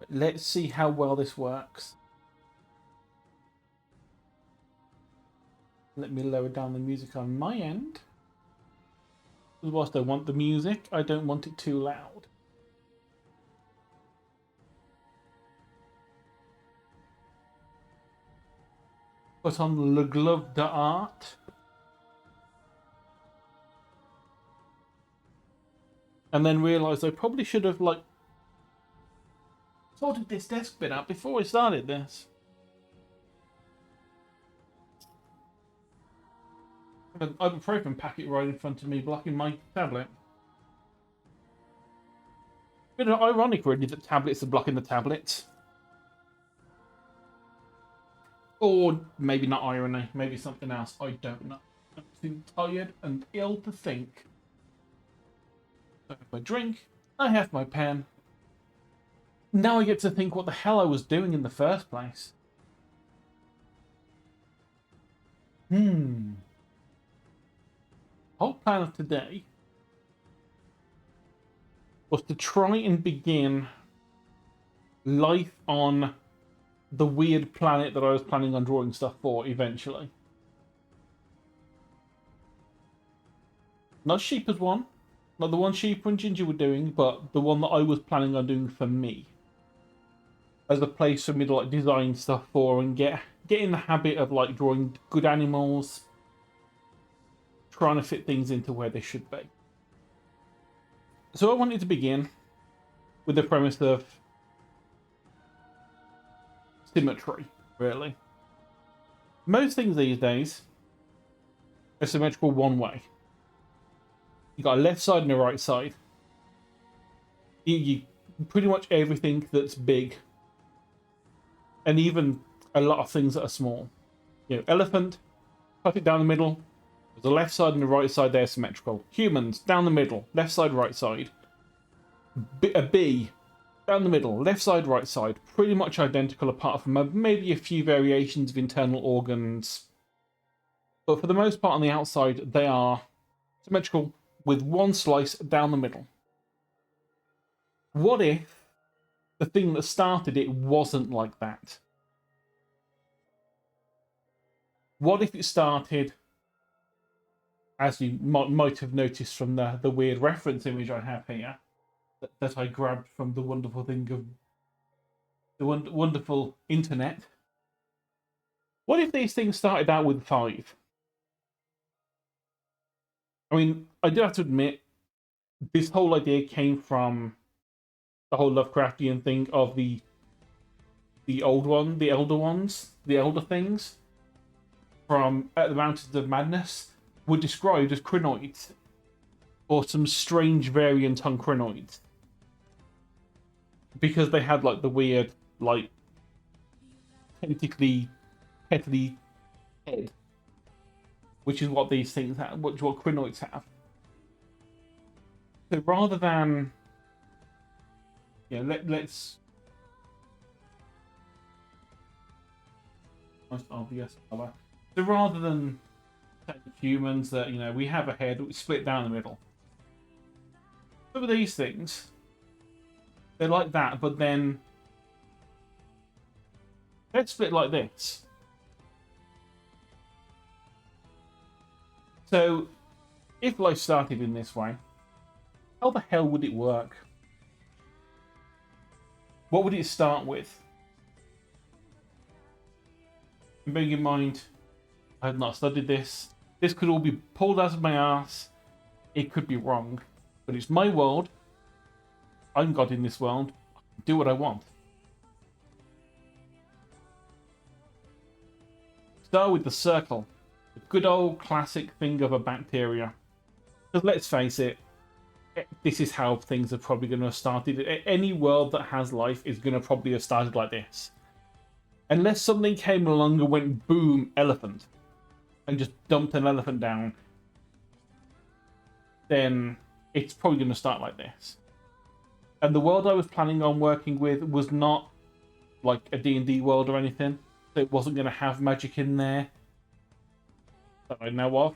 let's see how well this works. Let me lower down the music on my end. Whilst I want the music, I don't want it too loud. Put on Le Glove d'Art. And then realised I probably should have, like, sorted this desk bit out before I started this. I have an ibuprofen packet right in front of me, blocking my tablet. Bit ironic, really, that tablets are blocking the tablets. Or maybe not irony, maybe something else. I don't know. I'm too tired and ill to think. I have my drink. I have my pen. Now I get to think what the hell I was doing in the first place. Whole plan of today was to try and begin life on the weird planet that I was planning on drawing stuff for eventually. Not Sheep as one. Not the one Sheep and Ginger were doing, but the one that I was planning on doing for me. As a place for me to like design stuff for and get in the habit of like drawing good animals, trying to fit things into where they should be. So I wanted to begin with the premise of symmetry, really. Most things these days are symmetrical one way. You got a left side and a right side. You pretty much everything that's big, and even a lot of things that are small. You know, elephant, cut it down the middle. There's a left side and a right side there symmetrical. Humans, down the middle, left side, right side. A bee, down the middle, left side, right side. Pretty much identical apart from maybe a few variations of internal organs. But for the most part on the outside, they are symmetrical with one slice down the middle. What if the thing that started it wasn't like that? What if it started, as you might have noticed from the weird reference image I have here, that I grabbed from the wonderful thing of the wonderful internet. What if these things started out with 5? I mean, I do have to admit, this whole idea came from the whole Lovecraftian thing of the old one, the elder ones, the elder things from At the Mountains of Madness were described as crinoids, or some strange variant on crinoids, because they had like the weird, like tentacly, petally head, which is what these things have, what crinoids have. So rather than, let's most obvious color. So rather than humans that we have a head split down the middle. Some of these things, they're like that, but then they're split like this. So if life started in this way, how the hell would it work? What would it start with? And bearing in mind, I have not studied this. This could all be pulled out of my ass. It could be wrong. But it's my world. I'm God in this world. I can do what I want. Start with the circle. The good old classic thing of a bacteria. Because let's face it, this is how things are probably going to have started. Any world that has life is going to probably have started like this. Unless something came along and went boom, elephant, and just dumped an elephant down, then it's probably going to start like this. And the world I was planning on working with was not like a D&D world or anything. So it wasn't going to have magic in there that I know of.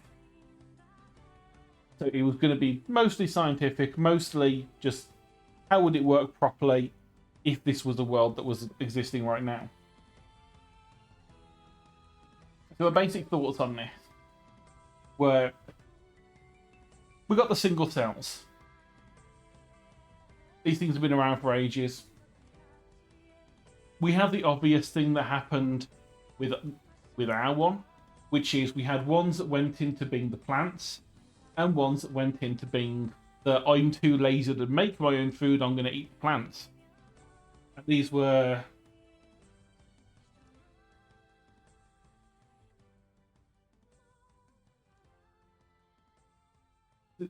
So it was going to be mostly scientific, mostly just how would it work properly, if this was a world that was existing right now. So, our basic thoughts on this were we got the single cells. These things have been around for ages. We have the obvious thing that happened with our one, which is we had ones that went into being the plants and ones that went into being the I'm too lazy to make my own food, I'm going to eat the plants. And these were is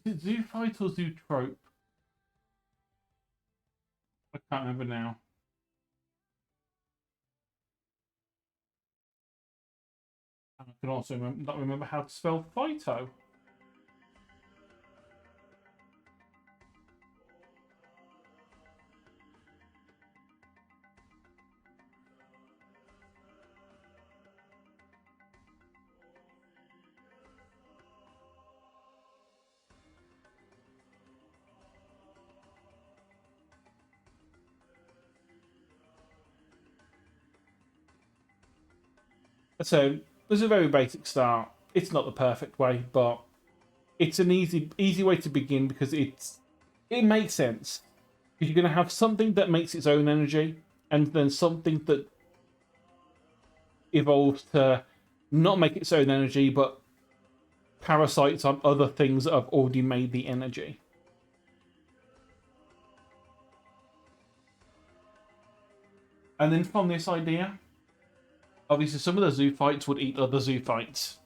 it zoophyte or zootrope? I can't remember now. And I can also not remember how to spell phyto. So there's a very basic start. It's not the perfect way, but it's an easy way to begin because it makes sense. Because you're going to have something that makes its own energy, and then something that evolves to not make its own energy, but parasites on other things that have already made the energy. And then from this idea, obviously some of the zoophytes would eat other zoophytes.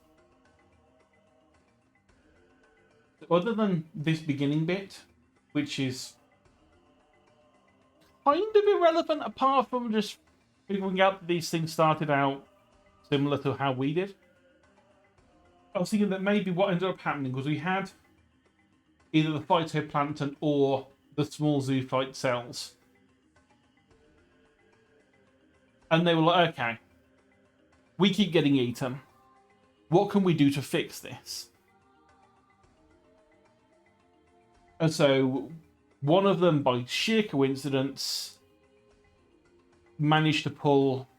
Other than this beginning bit, which is kind of irrelevant apart from just figuring out that these things started out similar to how we did, I was thinking that maybe what ended up happening was we had either the phytoplankton or the small zoophyte cells. And they were like, okay, we keep getting eaten. What can we do to fix this? And so one of them, by sheer coincidence, managed to pull,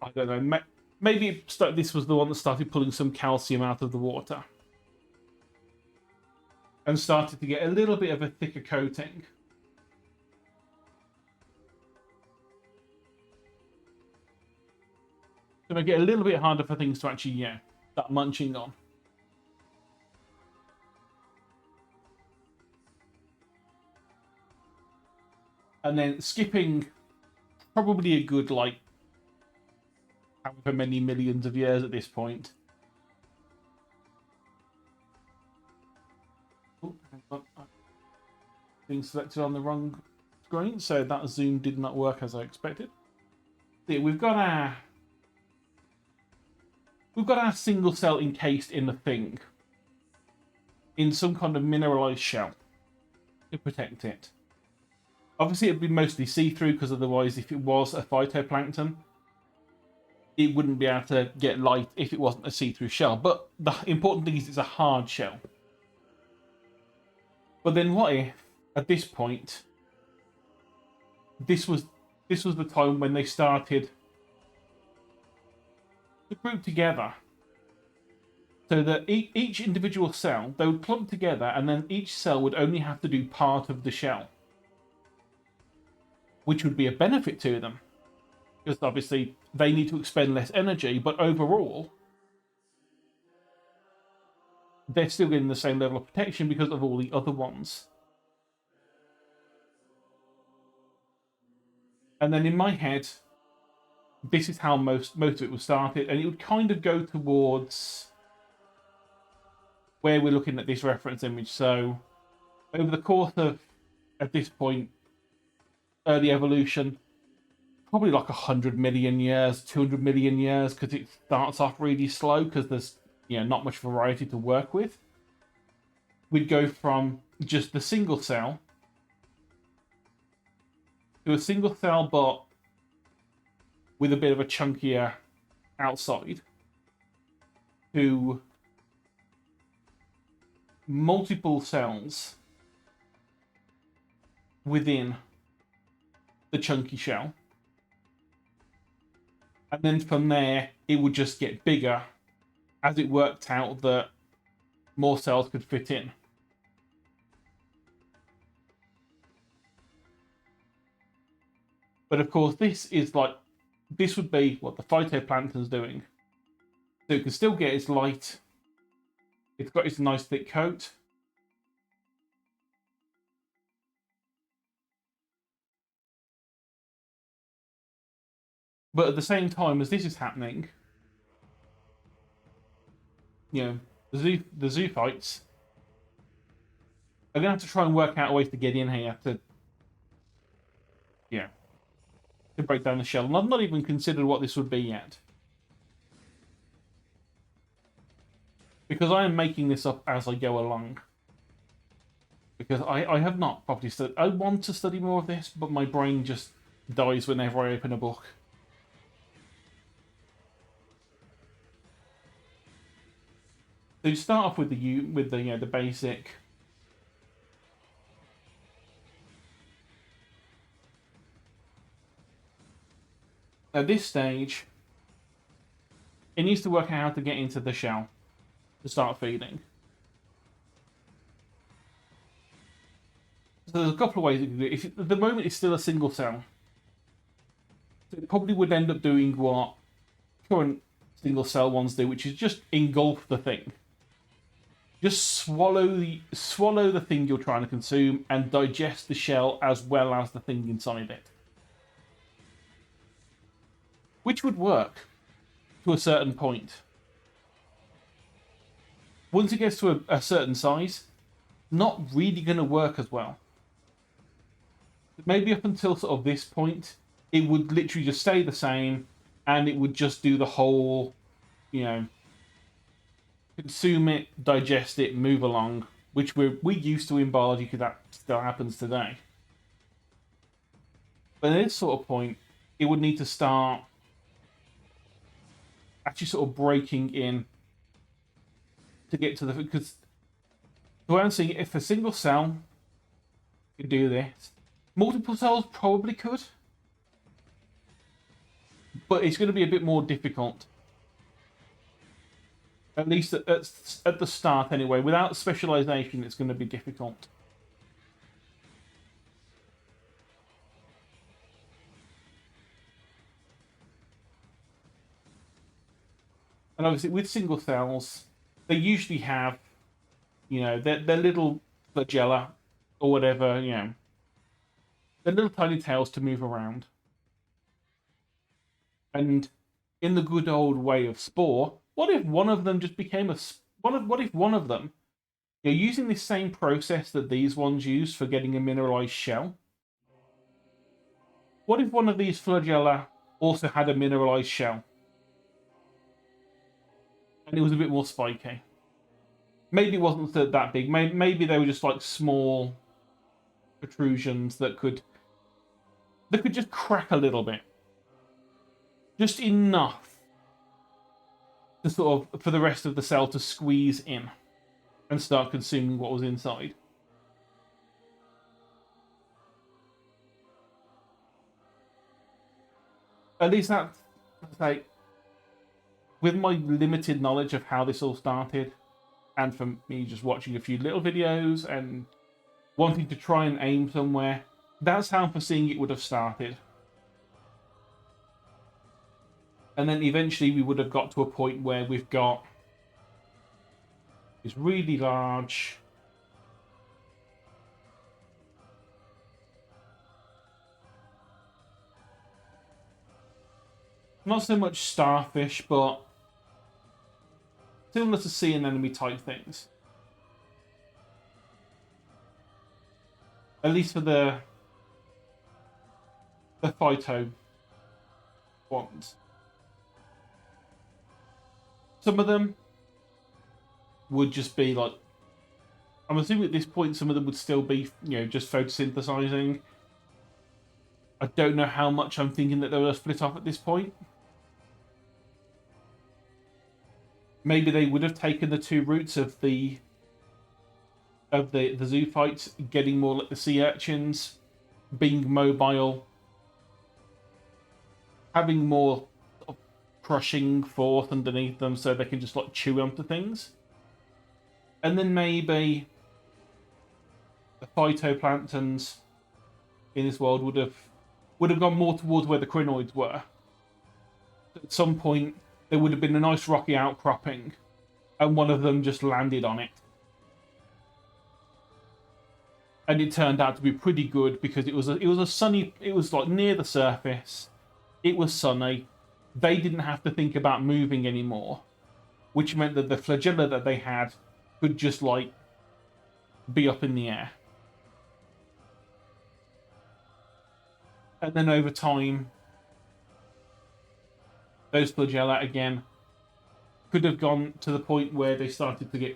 I don't know, maybe this was the one that started pulling some calcium out of the water. And started to get a little bit of a thicker coating. To make it a little bit harder for things to actually, start munching on. And then skipping probably a good, like, however many millions of years at this point. Oh, hang on. Being selected on the wrong screen, so that zoom did not work as I expected. See, we've got our single cell encased in the thing, in some kind of mineralized shell to protect it. Obviously, it'd be mostly see-through because otherwise, if it was a phytoplankton, it wouldn't be able to get light if it wasn't a see-through shell. But the important thing is it's a hard shell. But then what if, at this point, this was the time when they started to group together, so that each individual cell, they would clump together, and then each cell would only have to do part of the shell, which would be a benefit to them, because obviously they need to expend less energy, but overall, they're still getting the same level of protection because of all the other ones. And then in my head, this is how most of it was started, and it would kind of go towards where we're looking at this reference image. So over the course of, at this point, early evolution, probably like 100 million years, 200 million years, because it starts off really slow because there's not much variety to work with. We'd go from just the single cell to a single cell, but with a bit of a chunkier outside, to multiple cells within the chunky shell. And then from there, it would just get bigger as it worked out that more cells could fit in. But of course, this would be what the phytoplankton's doing. So it can still get its light. It's got its nice thick coat. But at the same time as this is happening, the zoophytes are going to have to try and work out ways to get in here to break down the shell. And I've not even considered what this would be yet. Because I am making this up as I go along. Because I have not properly studied. I want to study more of this, but my brain just dies whenever I open a book. So you start off with the basic. At this stage, it needs to work out how to get into the shell to start feeding. So there's a couple of ways it can do it. If at the moment it's still a single cell, so it probably would end up doing what current single cell ones do, which is just engulf the thing. Just swallow the thing you're trying to consume and digest the shell as well as the thing inside it. Which would work to a certain point. Once it gets to a certain size, not really going to work as well. Maybe up until sort of this point, it would literally just stay the same, and it would just do the whole, consume it, digest it, move along, which we're used to in biology because that still happens today. But at this sort of point, it would need to start actually sort of breaking in to get to because the way I'm seeing it, if a single cell could do this, multiple cells probably could, but it's going to be a bit more difficult. At least at the start, anyway. Without specialization, it's going to be difficult. And obviously, with single cells, they usually have, their little flagella or whatever, their little tiny tails to move around. And in the good old way of spore, what if one of them just became what if one of them, using this same process that these ones use for getting a mineralized shell? What if one of these flagella also had a mineralized shell? And it was a bit more spiky. Maybe it wasn't that big. Maybe they were just like small protrusions that could just crack a little bit. Just enough to sort of, for the rest of the cell to squeeze in and start consuming what was inside. At least that's like, with my limited knowledge of how this all started, and from me just watching a few little videos and wanting to try and aim somewhere, that's how I'm foreseeing it would have started. And then eventually we would have got to a point where we've got this really large not so much starfish, but similar to sea anemone type things. At least for the phyto ones. Some of them would just be like, I'm assuming at this point some of them would still be, just photosynthesizing. I don't know how much I'm thinking that they will split off at this point. Maybe they would have taken the two routes of the zoophytes, getting more like the sea urchins, being mobile, having more sort of crushing force underneath them so they can just like chew onto things. And then maybe the phytoplanktons in this world would have gone more towards where the crinoids were. At some point, there would have been a nice rocky outcropping, and one of them just landed on it. And it turned out to be pretty good because it was a sunny. It was like near the surface. It was sunny. They didn't have to think about moving anymore, which meant that the flagella that they had could just like be up in the air. And then over time, those flagella again could have gone to the point where they started to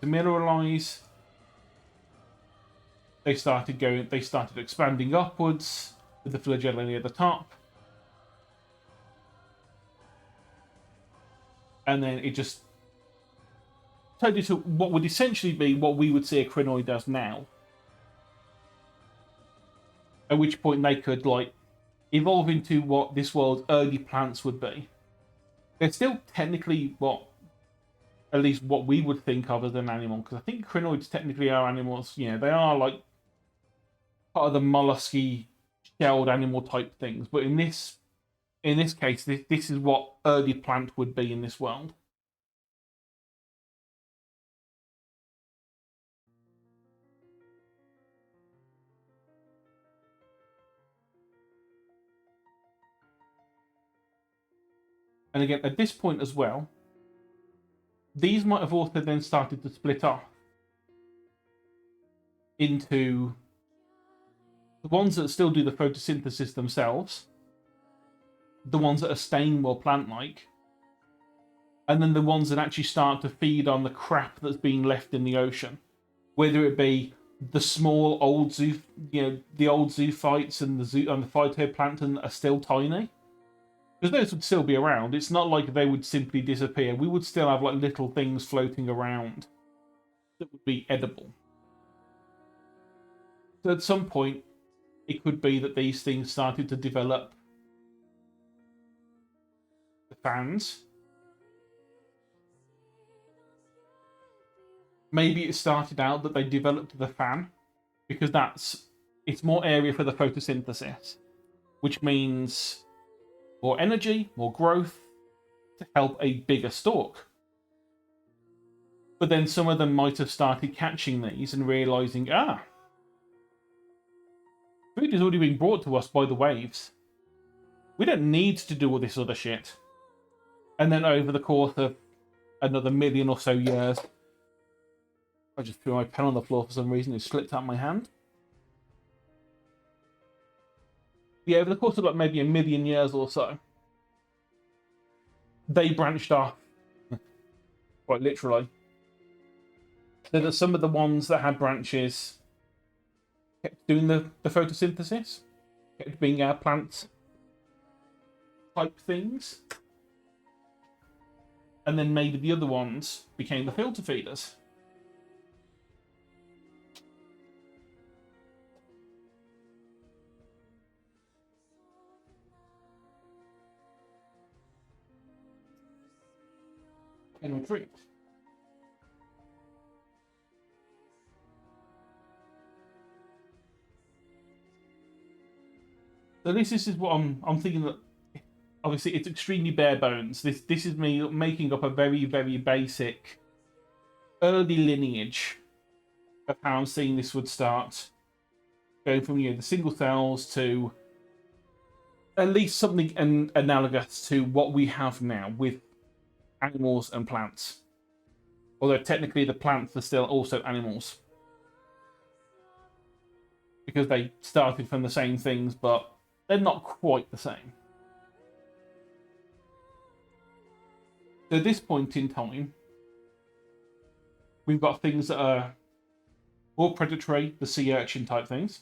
mineralize. They started expanding upwards with the flagella near the top. And then it just turned into what would essentially be what we would see a crinoid as now. At which point they could like evolve into what this world's early plants would be. They're still technically at least what we would think of as an animal, because I think crinoids technically are animals. You know, they are like part of the mollusky shelled animal type things. But in this case, this is what early plant would be in this world. And again, at this point as well, these might have also then started to split off into the ones that still do the photosynthesis themselves, the ones that are staying more plant-like, and then the ones that actually start to feed on the crap that's being left in the ocean, whether it be the small old the old zoophytes and the phytoplankton are still tiny. Because those would still be around. It's not like they would simply disappear. We would still have like little things floating around that would be edible. So at some point, it could be that these things started to develop the fans. Maybe it started out that they developed the fan because it's more area for the photosynthesis, which means more energy, more growth to help a bigger stalk. But then some of them might have started catching these and realizing, food is already being brought to us by the waves. We don't need to do all this other shit. And then over the course of another million or so years, I just threw my pen on the floor for some reason. It slipped out of my hand. Yeah, over the course of like maybe a million years or so, they branched off, quite literally. So that some of the ones that had branches kept doing the photosynthesis, kept being plant type things. And then maybe the other ones became the filter feeders. And retreat. So this is what I'm thinking that obviously it's extremely bare bones. This is me making up a very, very basic early lineage of how I'm seeing this would start. Going from the single cells to at least something analogous to what we have now with animals and plants. Although technically the plants are still also animals. Because they started from the same things, but they're not quite the same. So at this point in time, we've got things that are more predatory, the sea urchin type things,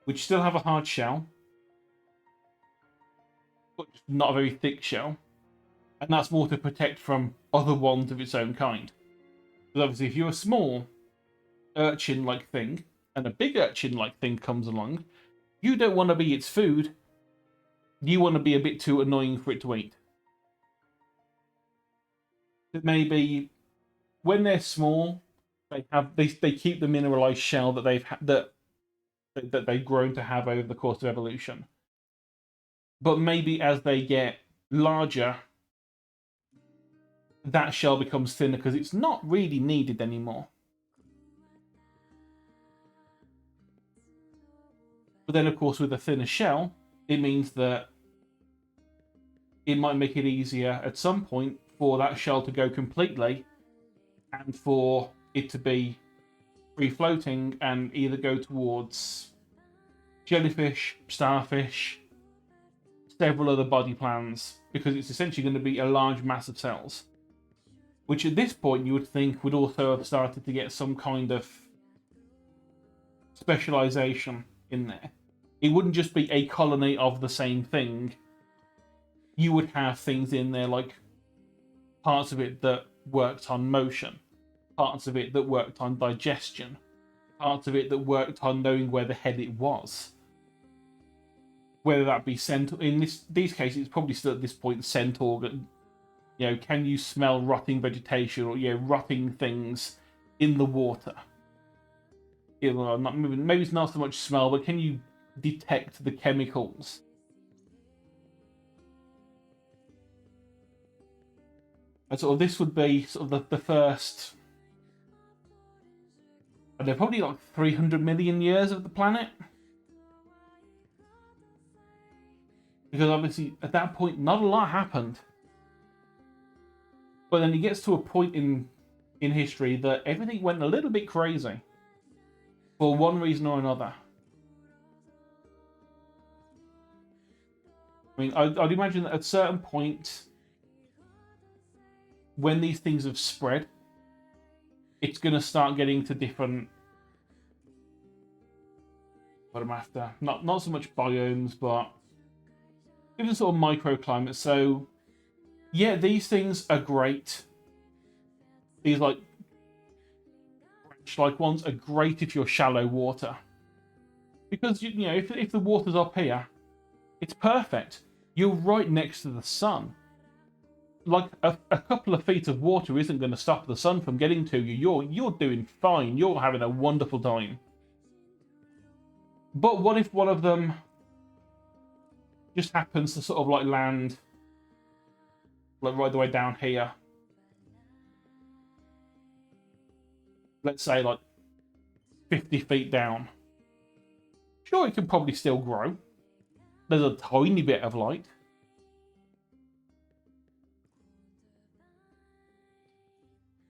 which still have a hard shell, but not a very thick shell. And that's more to protect from other ones of its own kind. Because obviously if you're a small urchin-like thing, and a big urchin-like thing comes along, you don't want to be its food. You want to be a bit too annoying for it to eat. It maybe when they're small, they keep the mineralized shell that that they've grown to have over the course of evolution. But maybe as they get larger, that shell becomes thinner because it's not really needed anymore. But then, of course, with a thinner shell, it means that it might make it easier at some point for that shell to go completely and for it to be free floating and either go towards jellyfish, starfish, several other body plans, because it's essentially going to be a large mass of cells. Which at this point you would think would also have started to get some kind of specialization in there. It wouldn't just be a colony of the same thing. You would have things in there like parts of it that worked on motion, parts of it that worked on digestion, parts of it that worked on knowing where the head it was. Whether that be scent, in these cases, it's probably still at this point scent organ. You know, can you smell rotting vegetation or rotting things in the water? Maybe it's not so much smell, but can you detect the chemicals? And sort of this would be sort of the first. And they're probably like 300 million years of the planet. Because obviously at that point not a lot happened. But then it gets to a point in history that everything went a little bit crazy. For one reason or another. I mean, I'd imagine that at a certain point, when these things have spread, it's going to start getting to different. What I'm after, not so much biomes, but different sort of microclimates. So, yeah, these things are great. These like branch-like ones are great if you're shallow water, because you know if the water's up here, it's perfect. You're right next to the sun. Like a couple of feet of water isn't going to stop the sun from getting to you. You're doing fine. You're having a wonderful time. But what if one of them just happens to sort of like land like right the way down here? Let's say like 50 feet down. Sure, it can probably still grow. There's a tiny bit of light.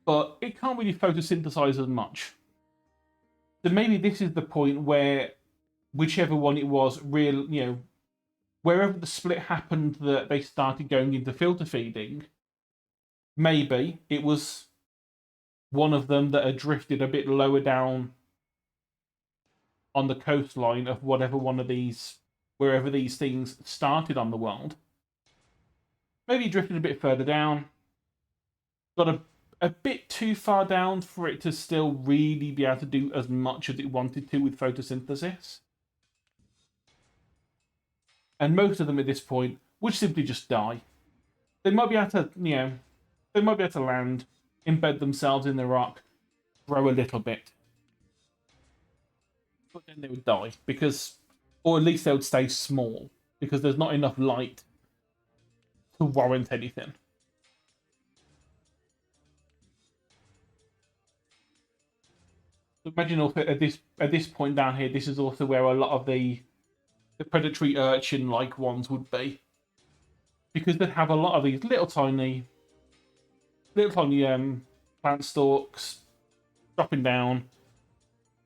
But it can't really photosynthesize as much. So maybe this is the point where whichever one it was, wherever the split happened that they started going into filter feeding, maybe it was one of them that had drifted a bit lower down on the coastline of whatever one of these, wherever these things started on the world. Maybe it drifted a bit further down, got a bit too far down for it to still really be able to do as much as it wanted to with photosynthesis. And most of them at this point would simply just die. They might be able to, they might be able to land, embed themselves in the rock, grow a little bit. But then they would die because, or at least they would stay small because there's not enough light to warrant anything. Imagine also at this point down here, this is also where a lot of the predatory urchin-like ones would be, because they'd have a lot of these little tiny plant stalks dropping down,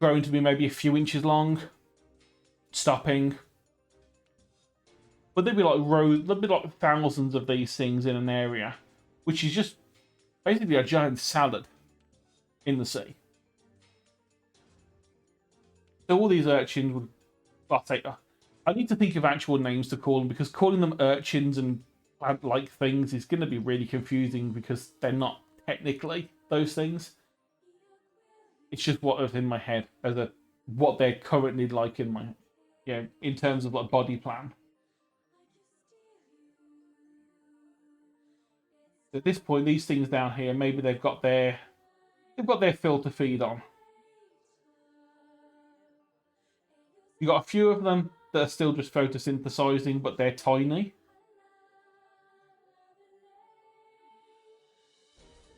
growing to be maybe a few inches long, stopping. But there'd be like thousands of these things in an area, which is just basically a giant salad in the sea. So all these urchins would, I need to think of actual names to call them, because calling them urchins and plant-like things is going to be really confusing because they're not technically those things. It's just what was in my head as a what they're currently like in my, in terms of like body plan. At this point, these things down here, maybe they've got their filter feed on. You got a few of them that are still just photosynthesizing, but they're tiny.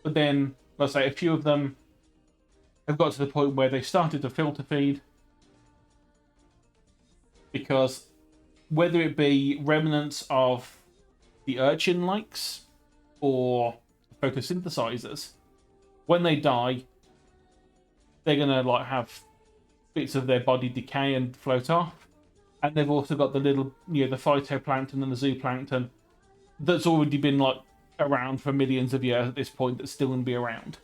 But then, let's say a few of them have got to the point where they started to filter feed, because whether it be remnants of the urchin likes or photosynthesizers, when they die, they're gonna like have bits of their body decay and float off. And they've also got the little, the phytoplankton and the zooplankton that's already been like around for millions of years at this point, that's still gonna be around.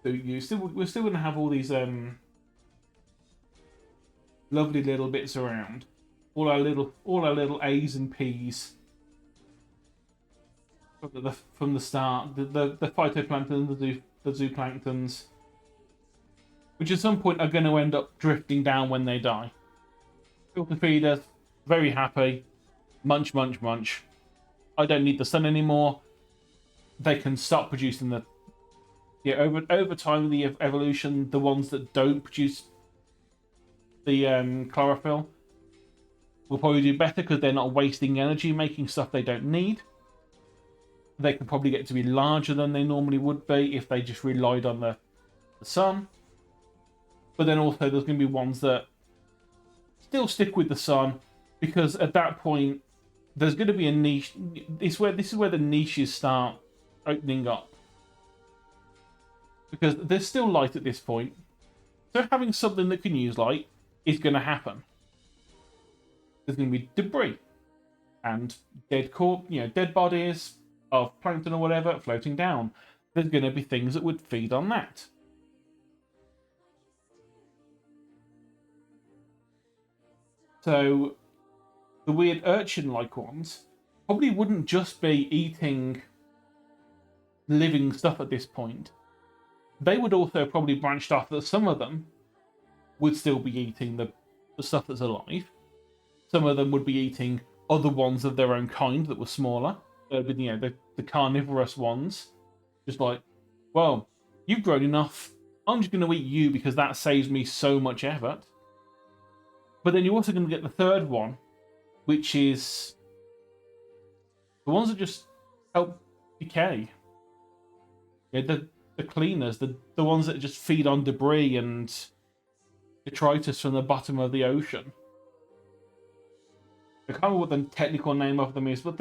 So we're still gonna have all these lovely little bits around. All our little A's and P's from the start. The phytoplankton, the zooplanktons, which at some point are going to end up drifting down when they die. Filter feeders, very happy. Munch, munch, munch. I don't need the sun anymore. They can stop producing the... Yeah, over time of the evolution, the ones that don't produce the chlorophyll will probably do better because they're not wasting energy making stuff they don't need. They can probably get to be larger than they normally would be if they just relied on the sun. But then also there's going to be ones that still stick with the sun, because at that point there's going to be a niche. This is where the niches start opening up, because there's still light at this point. So having something that can use light is going to happen. There's going to be debris and dead bodies of plankton or whatever floating down. There's going to be things that would feed on that. So the weird urchin-like ones probably wouldn't just be eating living stuff at this point. They would also probably branched off that some of them would still be eating the stuff that's alive. Some of them would be eating other ones of their own kind that were smaller. The carnivorous ones. Just like, well, you've grown enough. I'm just going to eat you because that saves me so much effort. But then you're also going to get the third one, which is the ones that just help decay. Yeah, the cleaners, the ones that just feed on debris and detritus from the bottom of the ocean. I can't remember what the technical name of them is, but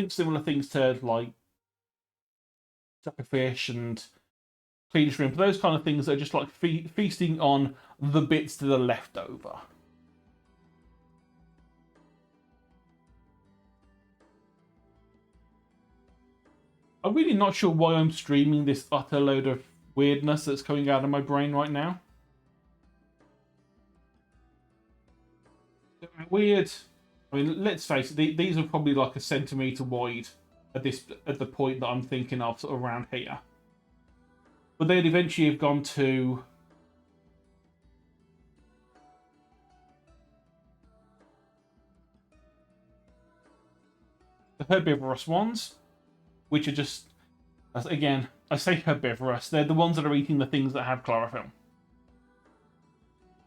similar things to like suckerfish and clean shrimp, those kind of things that are just like feasting on the bits that are left over. I'm really not sure why I'm streaming this utter load of weirdness that's coming out of my brain right now. Weird. I mean, let's face it, these are probably like a centimetre wide at the point that I'm thinking of, sort of around here. But they'd eventually have gone to the herbivorous ones, which are just, again, I say herbivorous, they're the ones that are eating the things that have chlorophyll.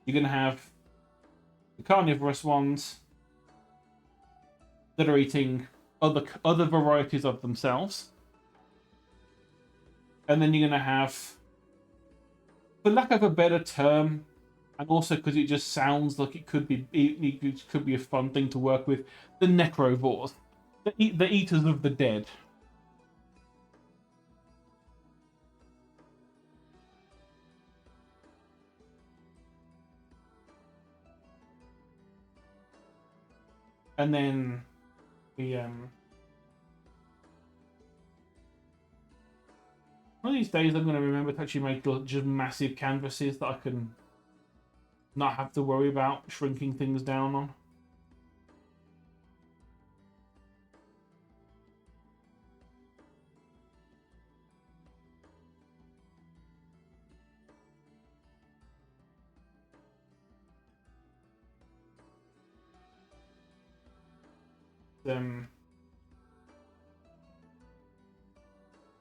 You're going to have the carnivorous ones that are eating other varieties of themselves. And then you're going to have, for lack of a better term, and also because it just sounds like it could be a fun thing to work with, the necrovores, the eaters of the dead. And then one of these days I'm going to remember to actually make just massive canvases that I can not have to worry about shrinking things down on.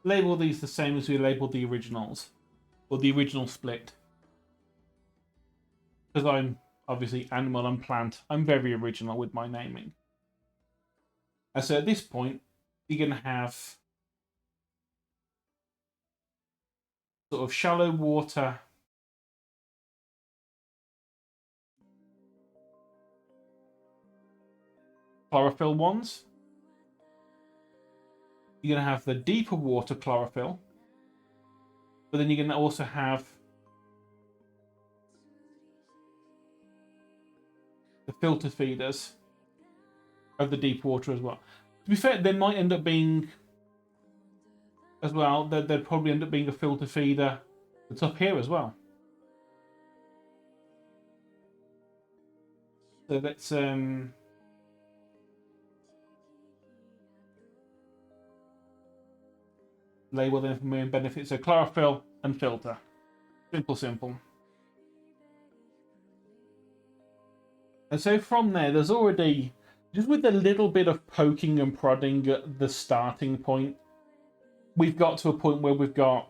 label these the same as we labeled the originals, or the original split. Because I'm obviously animal and plant, I'm very original with my naming. And so at this point, you're going to have sort of shallow water chlorophyll ones. You're going to have the deeper water chlorophyll, but then you're going to also have the filter feeders of the deep water as well. To be fair, there might end up being as well, there'd probably end up being a filter feeder that's up here as well. So let's label them for main benefits. So chlorophyll and filter. Simple. And so from there, there's already, just with a little bit of poking and prodding at the starting point, we've got to a point where we've got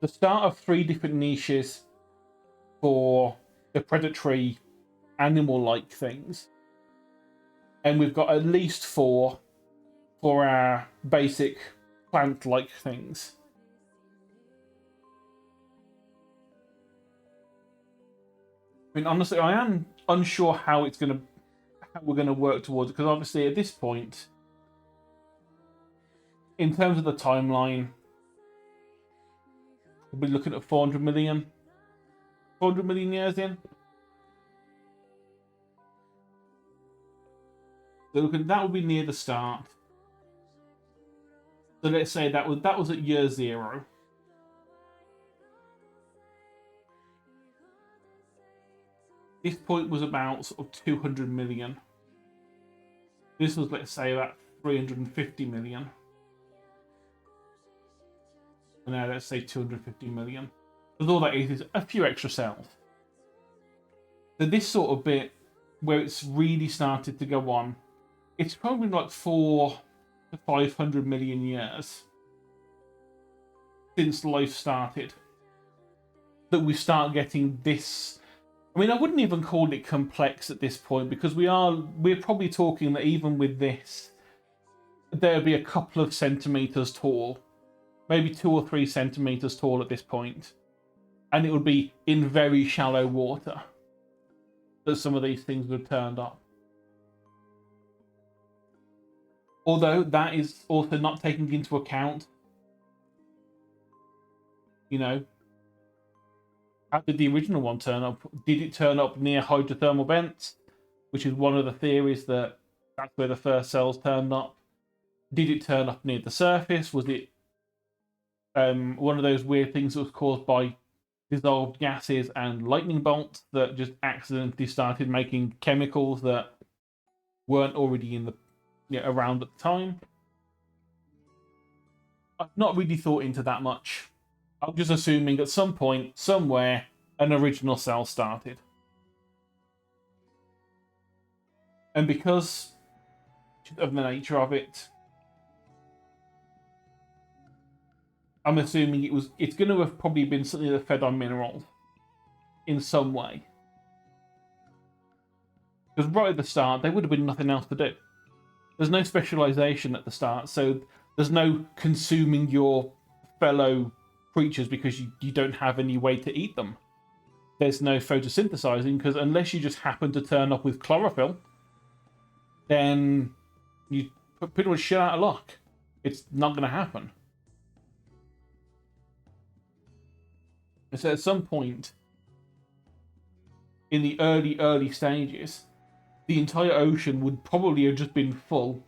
the start of 3 different niches for the predatory animal-like things. And we've got at least 4 for our basic plant-like things. I mean, honestly, I am unsure how we're gonna work towards it, because obviously at this point, in terms of the timeline, we'll be looking at 400 million years in. So that would be near the start. So let's say that was at year 0. This point was about sort of 200 million. This was, let's say, about 350 million. And now let's say 250 million. Because all that is a few extra cells. So this sort of bit where it's really started to go on, it's probably like 400 to 500 million years since life started that we start getting this. I mean, I wouldn't even call it complex at this point, because we're probably talking that even with this, there'll be a couple of centimeters tall, maybe 2 or 3 centimeters tall at this point, and it would be in very shallow water that some of these things would have turned up. Although that is also not taking into account, you know, how did the original one turn up? Did it turn up near hydrothermal vents, which is one of the theories that's where the first cells turned up? Did it turn up near the surface? Was it one of those weird things that was caused by dissolved gases and lightning bolts that just accidentally started making chemicals that weren't already in around at the time? I've not really thought into that much. I'm just assuming at some point, somewhere, an original cell started. And because of the nature of it, I'm assuming it's going to have probably been something that fed on minerals in some way. Because right at the start, there would have been nothing else to do. There's no specialization at the start, so there's no consuming your fellow creatures because you don't have any way to eat them. There's no photosynthesizing, because unless you just happen to turn up with chlorophyll, then you pretty much shit out of luck. It's not going to happen. And so at some point in the early stages, the entire ocean would probably have just been full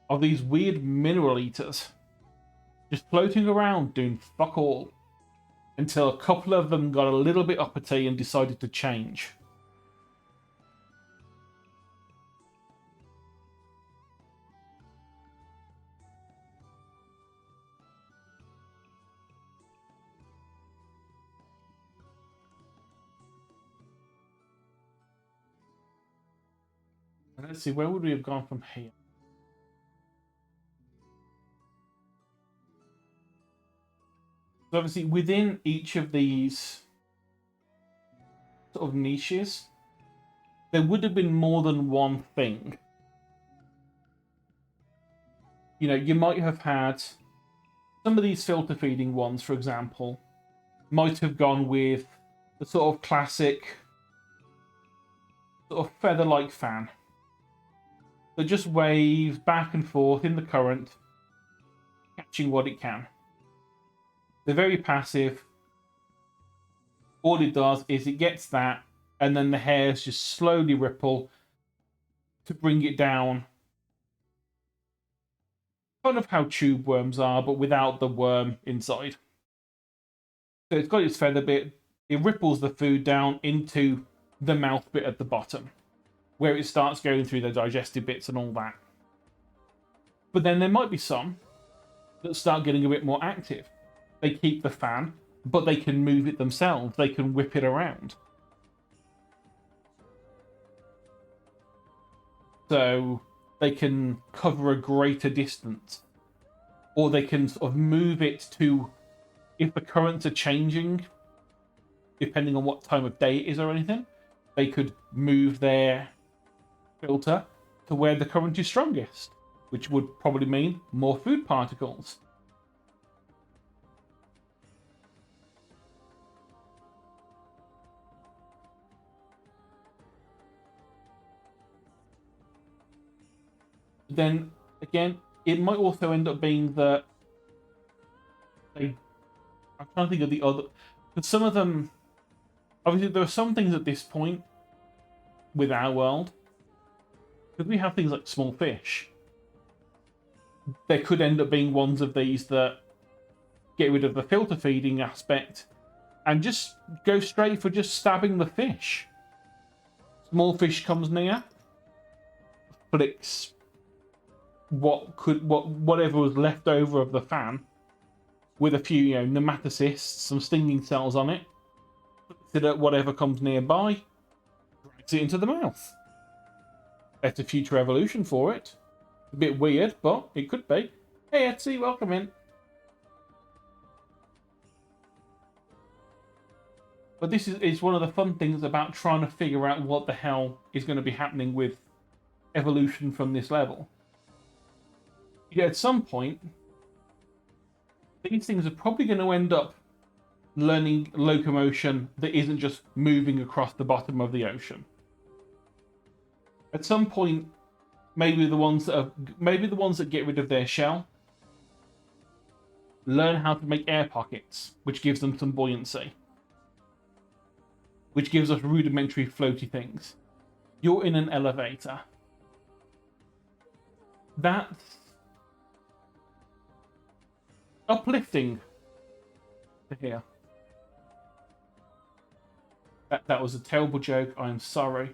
of these weird mineral eaters just floating around doing fuck all, until a couple of them got a little bit uppity and decided to change. Let's see, where would we have gone from here? So obviously, within each of these sort of niches, there would have been more than one thing. You know, you might have had some of these filter feeding ones, for example, might have gone with the sort of classic sort of feather-like fan that just waves back and forth in the current, catching what it can. They're very passive. All it does is it gets that, and then the hairs just slowly ripple to bring it down. Kind of how tube worms are, but without the worm inside. So it's got its feather bit. It ripples the food down into the mouth bit at the bottom, where it starts going through the digestive bits and all that. But then there might be some that start getting a bit more active. They keep the fan, but they can move it themselves. They can whip it around. So they can cover a greater distance. Or they can sort of move it to, if the currents are changing, depending on what time of day it is or anything, they could move their filter to where the current is strongest, which would probably mean more food particles. Then again, it might also end up being that I'm trying to think of the other, but some of them, obviously there are some things at this point with our world, because we have things like small fish. There could end up being ones of these that get rid of the filter feeding aspect and just go straight for just stabbing the fish. Small fish comes near, flicks whatever was left over of the fan with a few, you know, nematocysts, some stinging cells on it, flicks it at whatever comes nearby, drags it into the mouth. Better future evolution for it. A bit weird, but it could be. Hey Etsy, welcome in. But this is one of the fun things about trying to figure out what the hell is going to be happening with evolution from this level. Yeah, at some point, these things are probably going to end up learning locomotion that isn't just moving across the bottom of the ocean. At some point, maybe the ones that get rid of their shell learn how to make air pockets, which gives them some buoyancy, which gives us rudimentary floaty things. You're in an elevator. That's uplifting to hear. That was a terrible joke. I am sorry.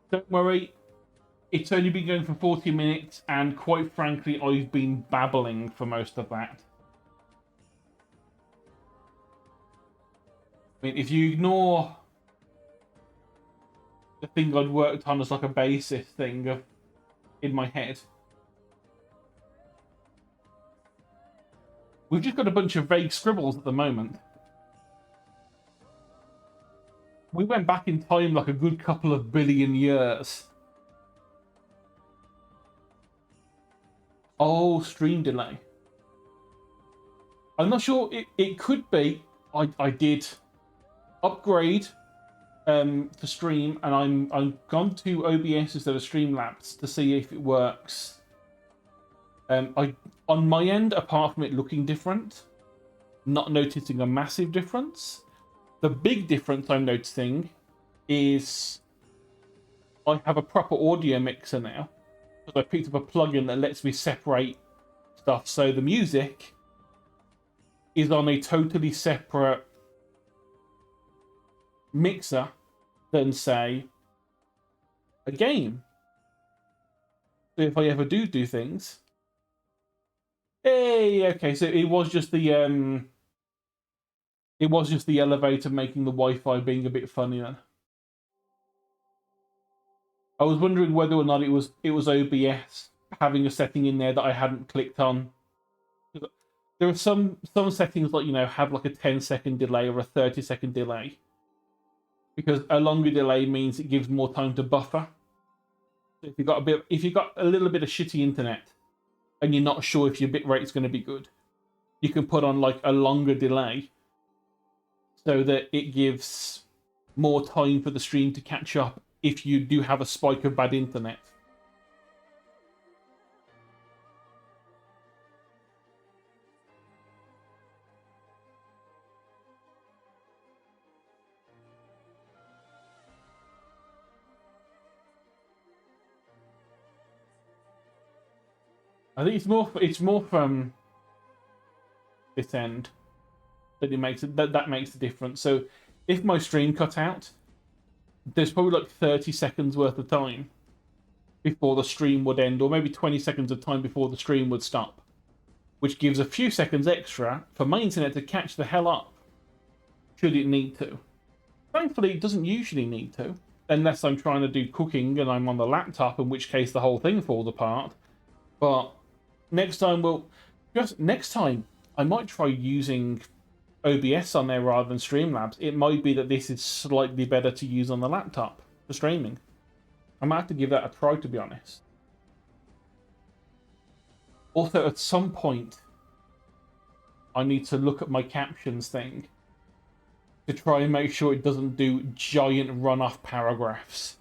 Don't worry. It's only been going for 40 minutes, and quite frankly, I've been babbling for most of that. I mean, if you ignore the thing I'd worked on as like a basis thing in my head, we've just got a bunch of vague scribbles at the moment. We went back in time like a good couple of billion years. Oh, stream delay. I'm not sure. It could be. I did upgrade for stream, and I'm gone to OBS instead of Streamlabs to see if it works. On my end, apart from it looking different, not noticing a massive difference. The big difference I'm noticing is I have a proper audio mixer now, because I picked up a plugin that lets me separate stuff. So the music is on a totally separate mixer than, say, a game. So if I ever do things, hey, okay, so it was just the elevator making the Wi-Fi being a bit funny then. I was wondering whether or not it was OBS having a setting in there that I hadn't clicked on. There are some settings like have like a 10-second delay or a 30-second delay, because a longer delay means it gives more time to buffer. So if you've got a little bit of shitty internet and you're not sure if your bitrate is going to be good, you can put on like a longer delay so that it gives more time for the stream to catch up if you do have a spike of bad internet. I think it's more from this end that it makes that makes the difference. So if my stream cut out, there's probably like 30 seconds worth of time before the stream would end, or maybe 20 seconds of time before the stream would stop, which gives a few seconds extra for my internet to catch the hell up should it need to. Thankfully, it doesn't usually need to, unless I'm trying to do cooking and I'm on the laptop, in which case the whole thing falls apart. But next time, I might try using OBS on there rather than Streamlabs. It might be that this is slightly better to use on the laptop for streaming. I might have to give that a try, to be honest. Also, at some point, I need to look at my captions thing to try and make sure it doesn't do giant run-off paragraphs.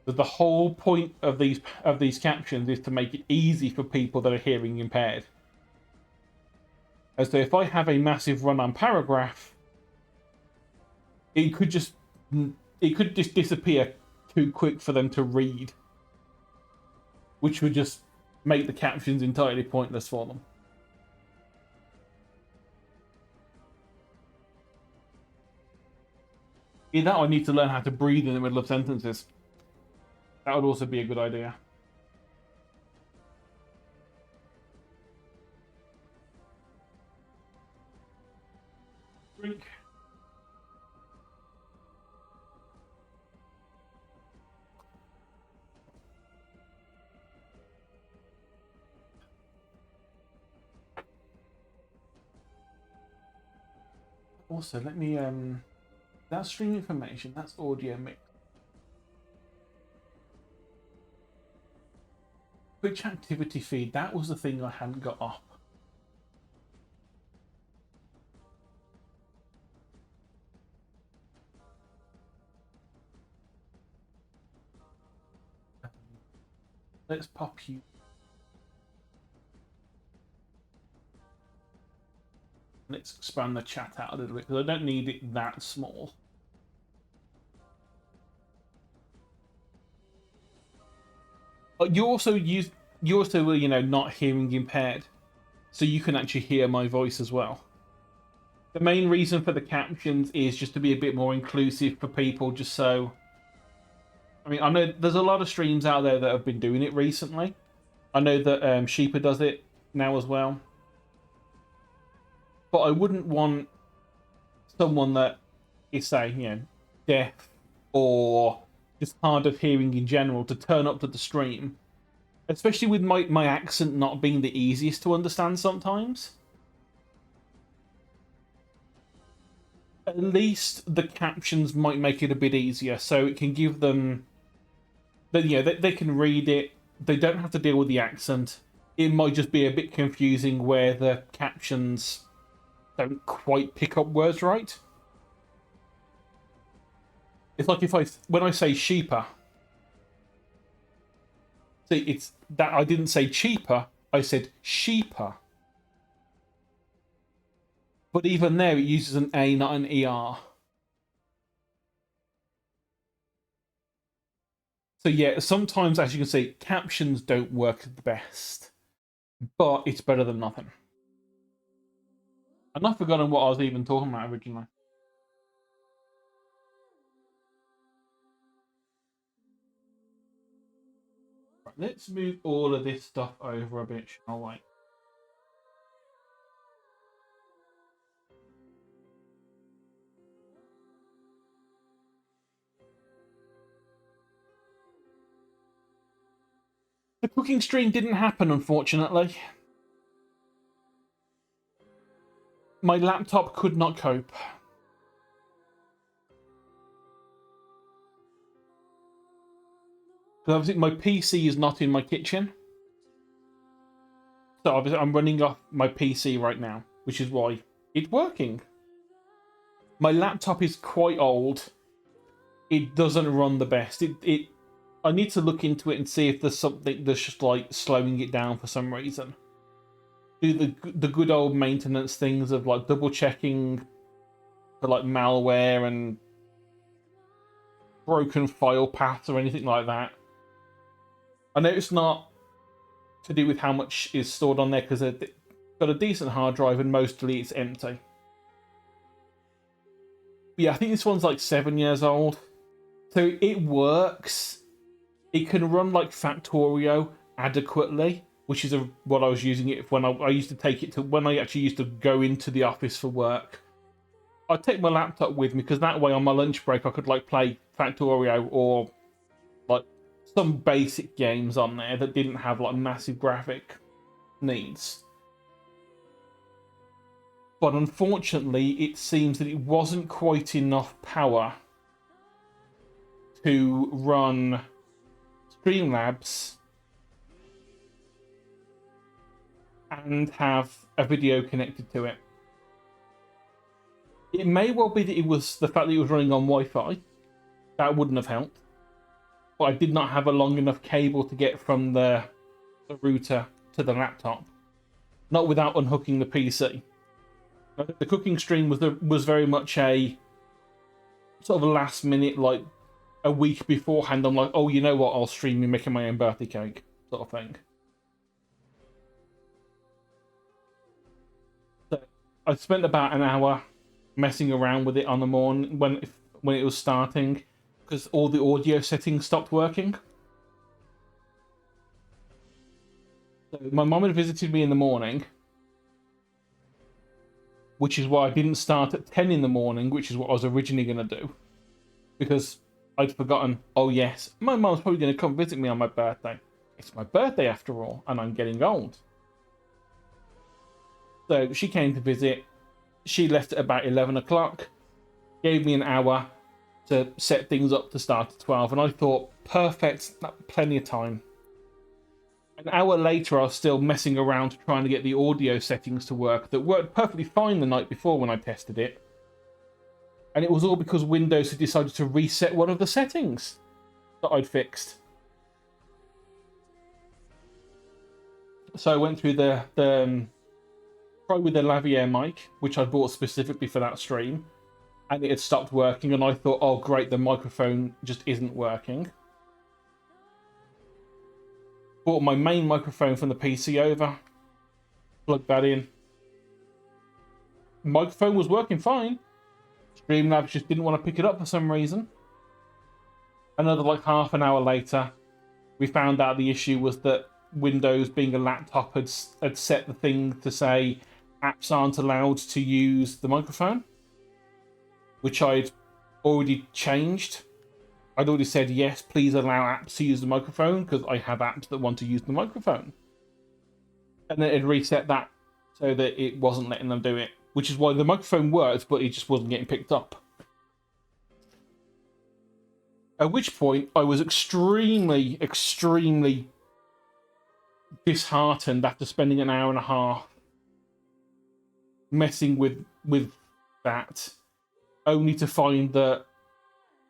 But the whole point of these captions is to make it easy for people that are hearing impaired. And so if I have a massive run-on paragraph, it could just disappear too quick for them to read, which would just make the captions entirely pointless for them. Either that, I need to learn how to breathe in the middle of sentences. That would also be a good idea. Drink. Also, let me that's stream information, that's audio mix. Twitch activity feed, that was the thing I hadn't got up. Let's pop you. Let's expand the chat out a little bit, because I don't need it that small. You also not hearing impaired, so you can actually hear my voice as well. The main reason for the captions is just to be a bit more inclusive for people, just so... I mean, I know there's a lot of streams out there that have been doing it recently. I know that Sheepa does it now as well. But I wouldn't want someone that is, say, deaf or just hard of hearing in general to turn up to the stream. Especially with my accent not being the easiest to understand sometimes. At least the captions might make it a bit easier, so it can give them... they can read it, they don't have to deal with the accent. It might just be a bit confusing where the captions don't quite pick up words right. It's like when I say sheeper, see, it's that I didn't say cheaper, I said sheeper. But even there, it uses an A, not an ER. So yeah, sometimes, as you can see, captions don't work the best. But it's better than nothing. And I've forgotten what I was even talking about originally. Right, let's move all of this stuff over a bit, shall we? The cooking stream didn't happen, unfortunately. My laptop could not cope. Because obviously my PC is not in my kitchen. So obviously I'm running off my PC right now, which is why it's working. My laptop is quite old. It doesn't run the best. I need to look into it and see if there's something that's just like slowing it down for some reason. Do the good old maintenance things of like double checking for like malware and broken file paths or anything like that. I know it's not to do with how much is stored on there because they've got a decent hard drive and mostly it's empty. But yeah, I think this one's like 7 years old. So it works. It can run like Factorio adequately, which is what I was using it when I used to take it to when I actually used to go into the office for work. I'd take my laptop with me because that way on my lunch break I could like play Factorio or like some basic games on there that didn't have like massive graphic needs. But unfortunately, it seems that it wasn't quite enough power to run Streamlabs and have a video connected to it. It may well be that it was the fact that it was running on Wi-Fi. That wouldn't have helped. But I did not have a long enough cable to get from the router to the laptop. Not without unhooking the PC. The cooking stream was very much a sort of a last minute, like a week beforehand. I'm like, oh, you know what? I'll stream me making my own birthday cake, sort of thing. So I spent about an hour messing around with it on the morning when it was starting because all the audio settings stopped working. So my mum had visited me in the morning, which is why I didn't start at 10 in the morning, which is what I was originally going to do. Because I'd forgotten, oh yes, my mum's probably going to come visit me on my birthday. It's my birthday after all, and I'm getting old. So she came to visit. She left at about 11 o'clock, gave me an hour to set things up to start at 12, and I thought, perfect, plenty of time. An hour later, I was still messing around trying to get the audio settings to work that worked perfectly fine the night before when I tested it. And it was all because Windows had decided to reset one of the settings that I'd fixed. So I went through try with the lavalier mic, which I bought specifically for that stream, and it had stopped working, and I thought, oh great, the microphone just isn't working. Brought my main microphone from the PC over, plugged that in. Microphone was working fine. Streamlabs just didn't want to pick it up for some reason. Another like half an hour later, we found out the issue was that Windows, being a laptop, had set the thing to say apps aren't allowed to use the microphone, which I'd already changed. I'd already said, yes, please allow apps to use the microphone, because I have apps that want to use the microphone. And then it reset that so that it wasn't letting them do it, which is why the microphone worked, but it just wasn't getting picked up. At which point, I was extremely, extremely disheartened after spending an hour and a half messing with that, only to find that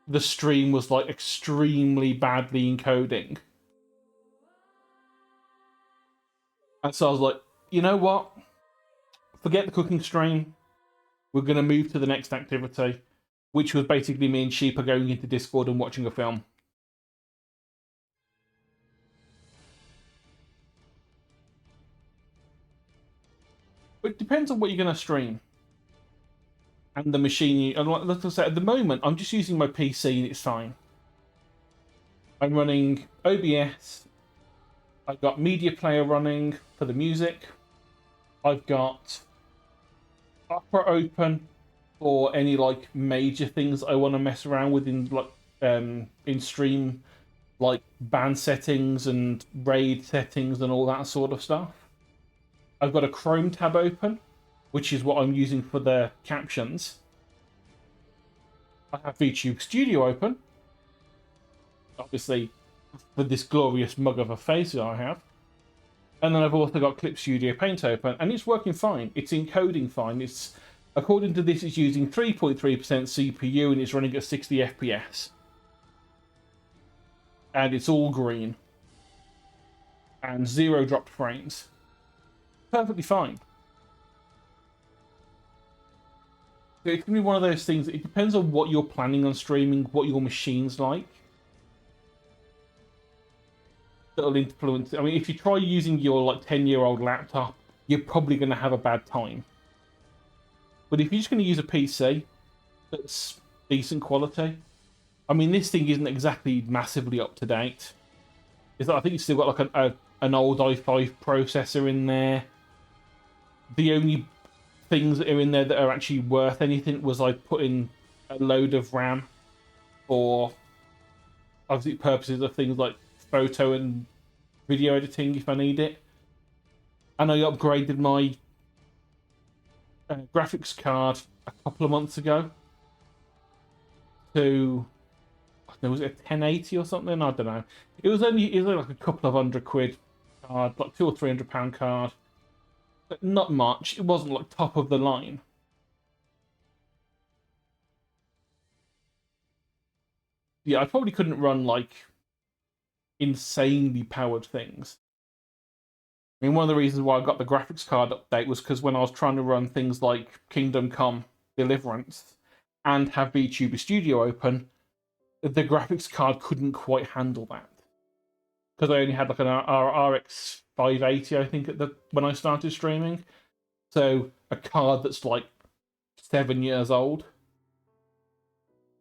the stream was like extremely badly encoding. And so I was like, you know what? Forget the cooking stream. We're going to move to the next activity, which was basically me and Sheepa going into Discord and watching a film. But it depends on what you're going to stream. And the machine, and like I said, at the moment, I'm just using my PC and it's fine. I'm running OBS. I've got Media Player running for the music. I've got Opera open for any like major things I want to mess around with in like in stream, like band settings and RAID settings and all that sort of stuff. I've got a Chrome tab open, which is what I'm using for the captions. I have VTube Studio open, obviously for this glorious mug of a face that I have. And then I've also got Clip Studio Paint open, and it's working fine. It's encoding fine. It's, according to this, it's using 3.3% CPU and it's running at 60 FPS. And it's all green. And 0 dropped frames. Perfectly fine. So it's going to be one of those things, it depends on what you're planning on streaming, what your machine's like. That'll influence. I mean, if you try using your like 10-year-old laptop, you're probably going to have a bad time. But if you're just going to use a PC that's decent quality, I mean, this thing isn't exactly massively up to date. I think it's still got like an old i5 processor in there. The only things that are in there that are actually worth anything was I put in a load of RAM for obviously purposes of things like photo and video editing if I need it. And I upgraded my graphics card a couple of months ago to, I don't know, was it a 1080 or something? I don't know. It was only like a couple of £100 card, like £200 or £300 card. But not much. It wasn't like top of the line. Yeah, I probably couldn't run like insanely powered things. I mean, one of the reasons why I got the graphics card update was because when I was trying to run things like Kingdom Come Deliverance and have VTuber Studio open, the graphics card couldn't quite handle that. Because I only had like an RX 580, I think, when I started streaming. So a card that's like 7 years old.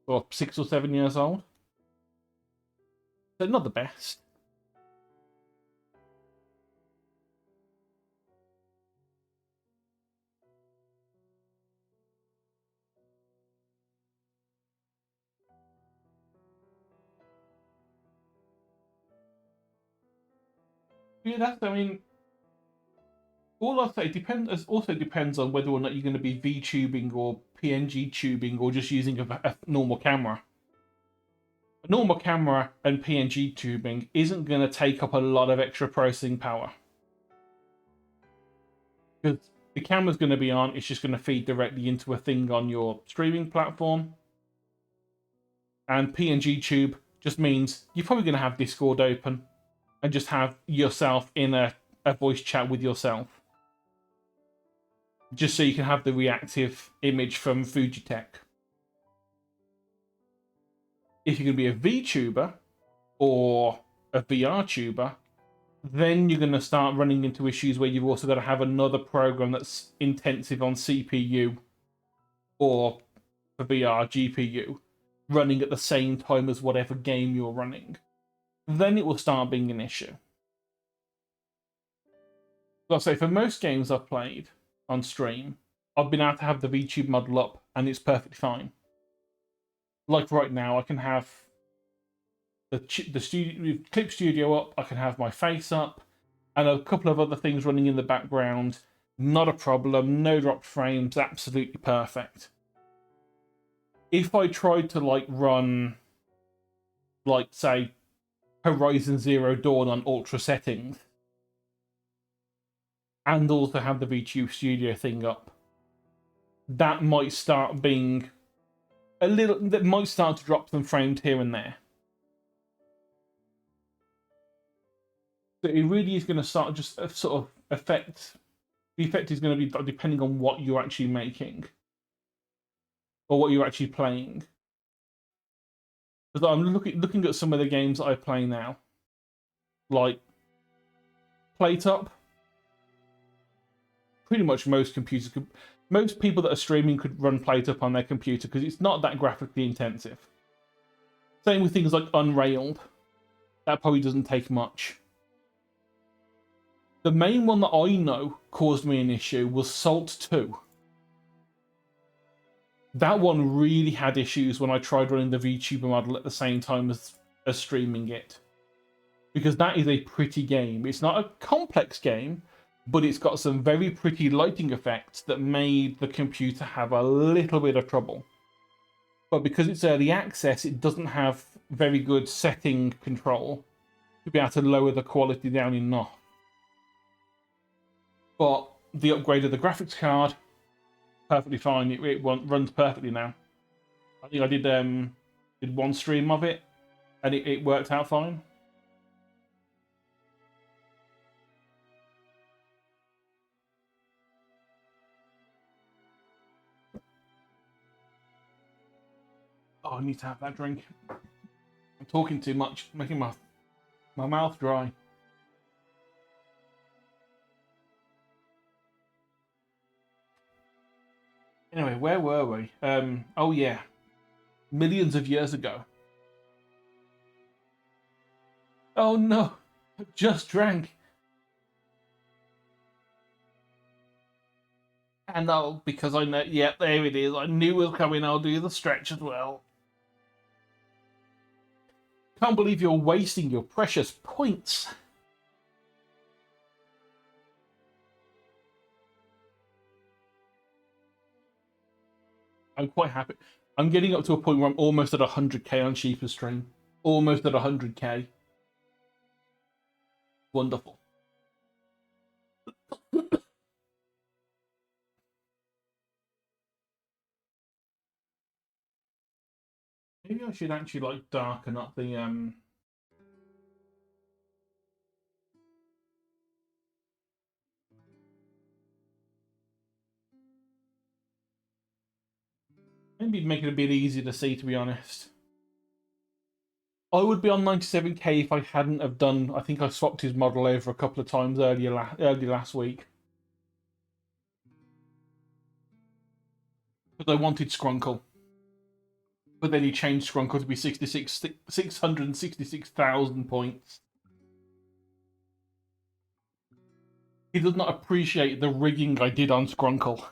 Or 6 or 7 years old. So not the best. Yeah, I mean, all I'll say also depends on whether or not you're going to be VTubing or PNG tubing or just using a normal camera. A normal camera and PNG tubing isn't going to take up a lot of extra processing power. Because the camera's going to be on, it's just going to feed directly into a thing on your streaming platform. And PNG tube just means you're probably going to have Discord open and just have yourself in a voice chat with yourself. Just so you can have the reactive image from Fujitech. If you're going to be a VTuber or a VR tuber, then you're going to start running into issues where you've also got to have another program that's intensive on CPU or for VR GPU running at the same time as whatever game you're running. Then it will start being an issue. Like I say, for most games I've played on stream, I've been able to have the VTube model up and it's perfectly fine. Like right now, I can have the Clip Studio up, I can have my face up, and a couple of other things running in the background. Not a problem, no dropped frames, absolutely perfect. If I tried to like run, like say, Horizon Zero Dawn on ultra settings, and also have the VTube Studio thing up, that might start being that might start to drop some frames here and there. So it really is going to start just sort of affect. The effect is going to be depending on what you're actually making or what you're actually playing. Because I'm looking at some of the games that I play now, like PlayTop. Pretty much most people that are streaming could run PlayTop on their computer because it's not that graphically intensive. Same with things like Unrailed. That probably doesn't take much. The main one that I know caused me an issue was Salt 2. That one really had issues when I tried running the VTuber model at the same time as streaming it. because that is a pretty game. It's not a complex game, but it's got some very pretty lighting effects that made the computer have a little bit of trouble. But because it's early access, it doesn't have very good setting control to be able to lower the quality down enough. But the upgrade of the graphics card, perfectly fine. It runs perfectly now. I think I did one stream of it, and it worked out fine. Oh, I need to have that drink. I'm talking too much, making my mouth dry. Anyway, where were we? Oh yeah, millions of years ago. Oh no, I just drank. And because I know, yeah, there it is. I knew it was coming. I'll do the stretch as well. Can't believe you're wasting your precious points. I'm quite happy. I'm getting up to a point where I'm almost at 100k on Sheepa's stream. Almost at 100k. Wonderful. Maybe I should actually like darken up the maybe make it a bit easier to see, to be honest. I would be on 97k if I hadn't have done. I think I swapped his model over a couple of times early last week. Because I wanted Skrunkle. But then he changed Skrunkle to be 666,000 points. He does not appreciate the rigging I did on Skrunkle.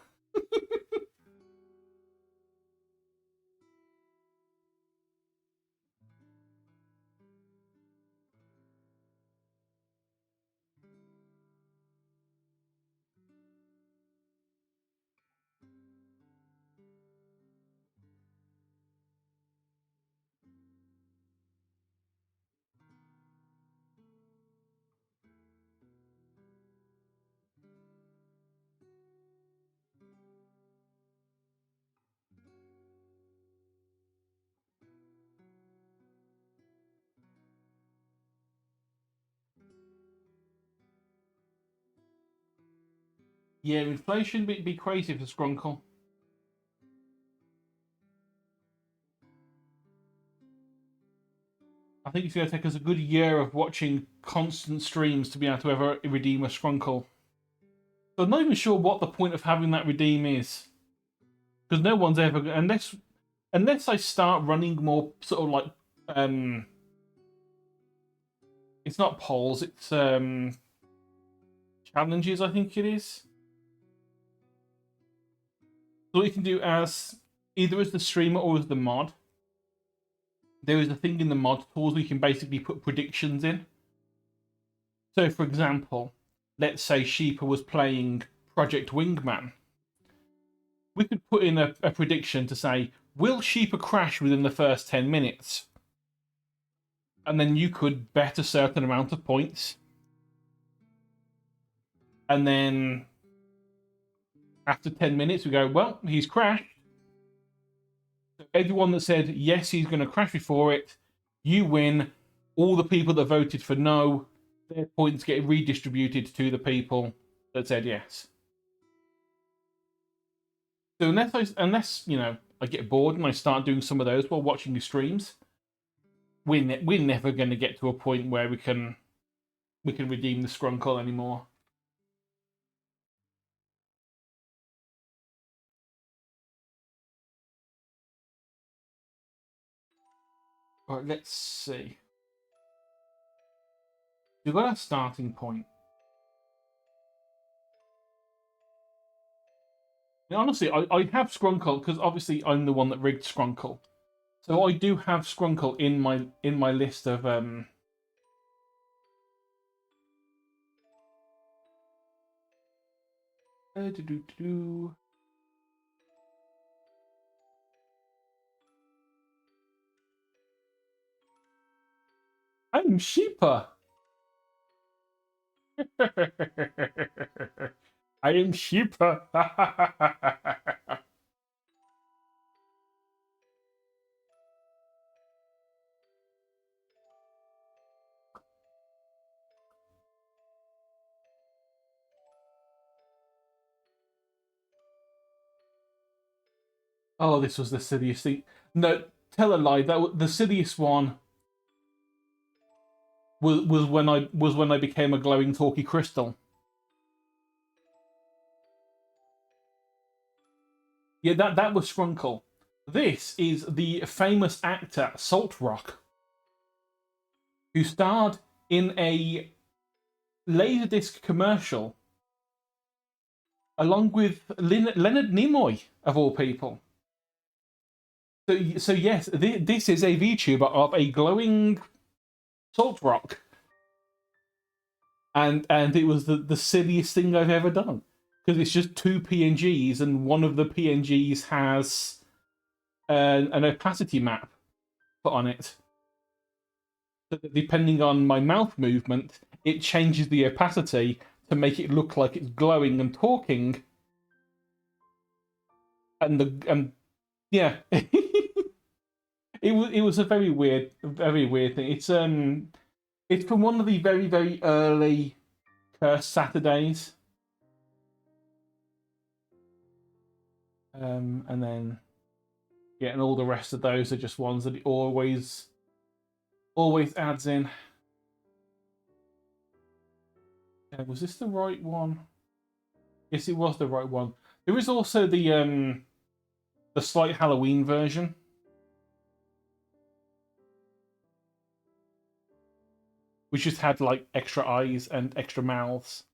Yeah, inflation be crazy for Skrunkle. I think it's going to take us a good year of watching constant streams to be able to ever redeem a Skrunkle. So I'm not even sure what the point of having that redeem is. Because no one's ever... Unless I start running more sort of like... it's not polls, it's challenges, I think it is. So what you can do as... either as the streamer or as the mod. There is a thing in the mod tools where you can basically put predictions in. So, for example, let's say Sheepa was playing Project Wingman. We could put in a prediction to say, will Sheepa crash within the first 10 minutes? And then you could bet a certain amount of points. And then after 10 minutes, we go, well, he's crashed. So everyone that said, yes, he's going to crash before it, you win. All the people that voted for no, their points get redistributed to the people that said yes. So unless you know, I get bored and I start doing some of those while watching your streams, we're never going to get to a point where we can redeem the Skrunkle anymore. All right, let's see. We've got our starting point. Now, honestly, I have Skrunkle because obviously I'm the one that rigged Skrunkle, so I do have Skrunkle in my list of Do-do-do-do. I'm Sheepa. I am Sheepa. Oh, this was the silliest thing. No, tell a lie. The silliest one was when I became a glowing talkie crystal. Yeah, that was Sprunkle. This is the famous actor Salt Rock, who starred in a Laserdisc commercial along with Leonard Nimoy, of all people. So yes, this is a VTuber of a glowing Salt Rock, and it was the silliest thing I've ever done, because it's just two PNGs, and one of the PNGs has an opacity map put on it. So that depending on my mouth movement, it changes the opacity to make it look like it's glowing and talking. And yeah, it was a very weird thing. It's from one of the very early Cursed Saturdays. And then yeah, and all the rest of those are just ones that it always adds in. Was this the right one? Yes, it was the right one. There is also the slight Halloween version, which just had like extra eyes and extra mouths.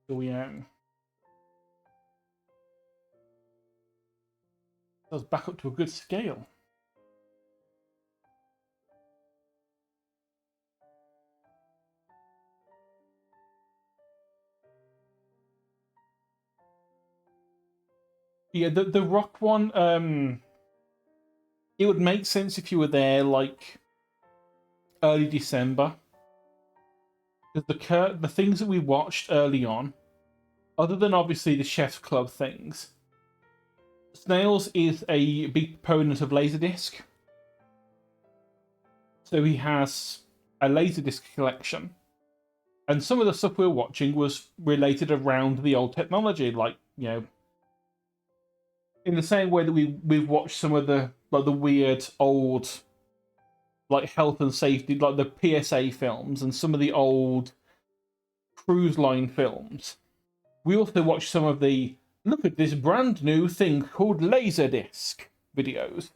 So that was back up to a good scale. Yeah, the rock one, it would make sense if you were there like early December, because the things that we watched early on, other than obviously the Chef's Club things, Snails is a big proponent of Laserdisc. So he has a Laserdisc collection. And some of the stuff we were watching was related around the old technology, like, in the same way that we've watched some of the weird old like health and safety, like the PSA films and some of the old cruise line films. We also watched some of the look at this brand new thing called Laserdisc videos.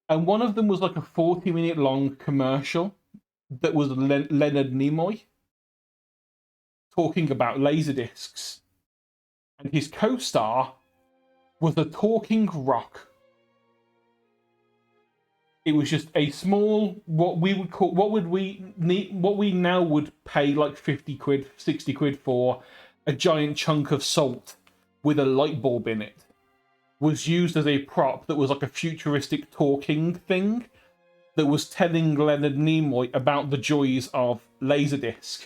And one of them was like a 40-minute long commercial that was Leonard Nimoy talking about Laserdiscs. And his co-star was a talking rock. It was just a small, what we now would pay like 50 quid, 60 quid for a giant chunk of salt with a light bulb in it, was used as a prop that was like a futuristic talking thing that was telling Leonard Nimoy about the joys of Laserdisc.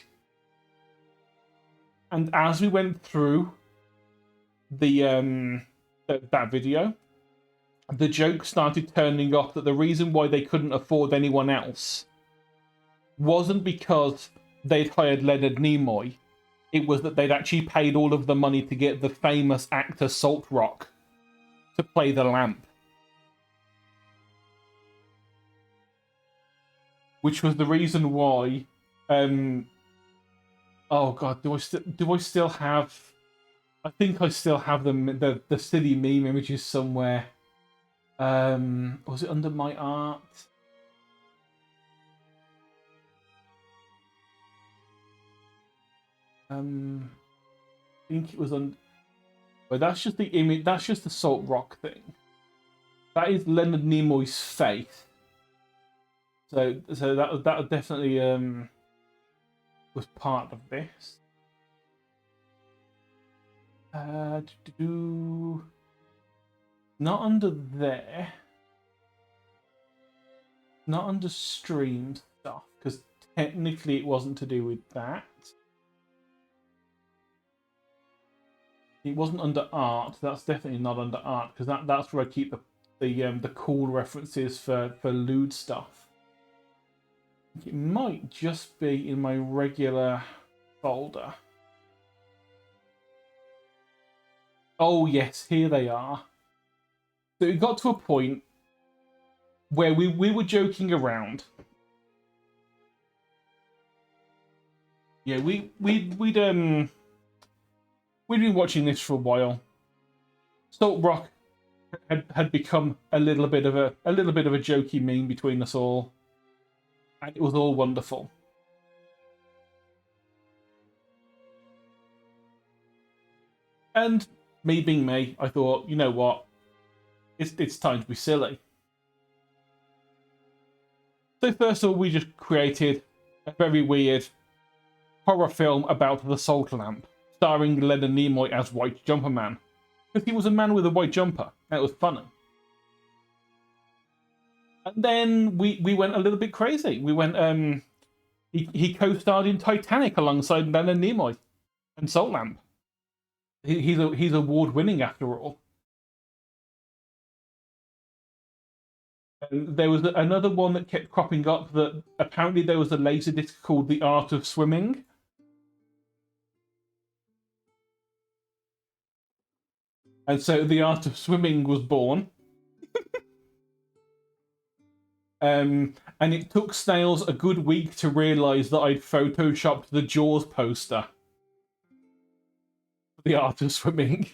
And as we went through that video, the joke started turning up that the reason why they couldn't afford anyone else wasn't because they'd hired Leonard Nimoy. It was that they'd actually paid all of the money to get the famous actor Salt Rock to play the lamp. Which was the reason why Oh god, do I still have? I think I still have the silly meme images somewhere. Was it under my art? I think it was on. But that's just the image. That's just the Salt Rock thing. That is Leonard Nimoy's face. So that definitely was part of this. Not under there. Not under stream stuff, because technically it wasn't to do with that. It wasn't under art. That's definitely not under art, because that's where I keep the cool references for lewd stuff. It might just be in my regular folder. Oh yes, here they are. So it got to a point where we were joking around. Yeah, we'd been watching this for a while. Salt Rock had become a little bit of a jokey meme between us all, and it was all wonderful. And me being me, I thought, you know what, it's time to be silly. So first of all, we just created a very weird horror film about the Salt Lamp, starring Leonard Nimoy as White Jumper Man, because he was a man with a white jumper. And it was funny. And then we went a little bit crazy. We went he co-starred in Titanic alongside Leonard Nimoy and Salt Lamp. He's award-winning after all. And there was another one that kept cropping up that apparently there was a laserdisc called The Art of Swimming. And so The Art of Swimming was born. And it took Snails a good week to realise that I'd photoshopped the Jaws poster for The Art of Swimming.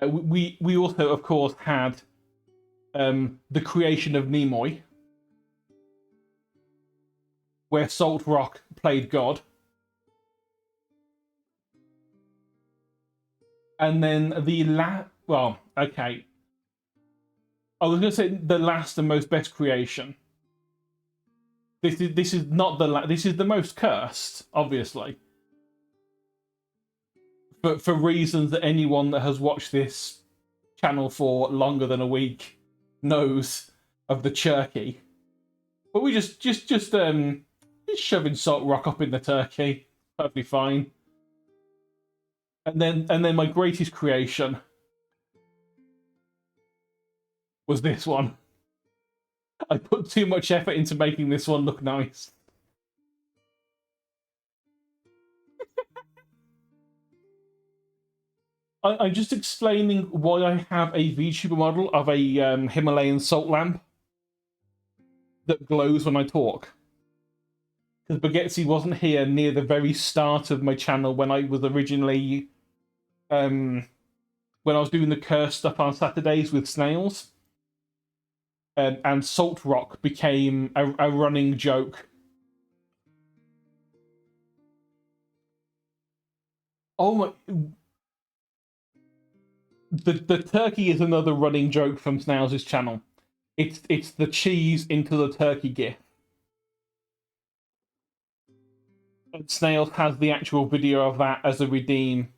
We also, of course, had the creation of Nimoy, where Salt Rock played God. And then well, okay. I was going to say the last and most best creation. This is not this is the most cursed, obviously. But for reasons that anyone that has watched this channel for longer than a week knows of the turkey. But we just shoving Salt Rock up in the turkey. Perfectly fine. And then my greatest creation was this one. I put too much effort into making this one look nice. I'm just explaining why I have a VTuber model of a Himalayan salt lamp that glows when I talk. Because Bagetzi wasn't here near the very start of my channel when I was originally when I was doing the curse stuff on Saturdays with snails. And Salt Rock became a running joke. Oh my! The turkey is another running joke from Snails' channel. It's the cheese into the turkey gif. And Snails has the actual video of that as a redeem.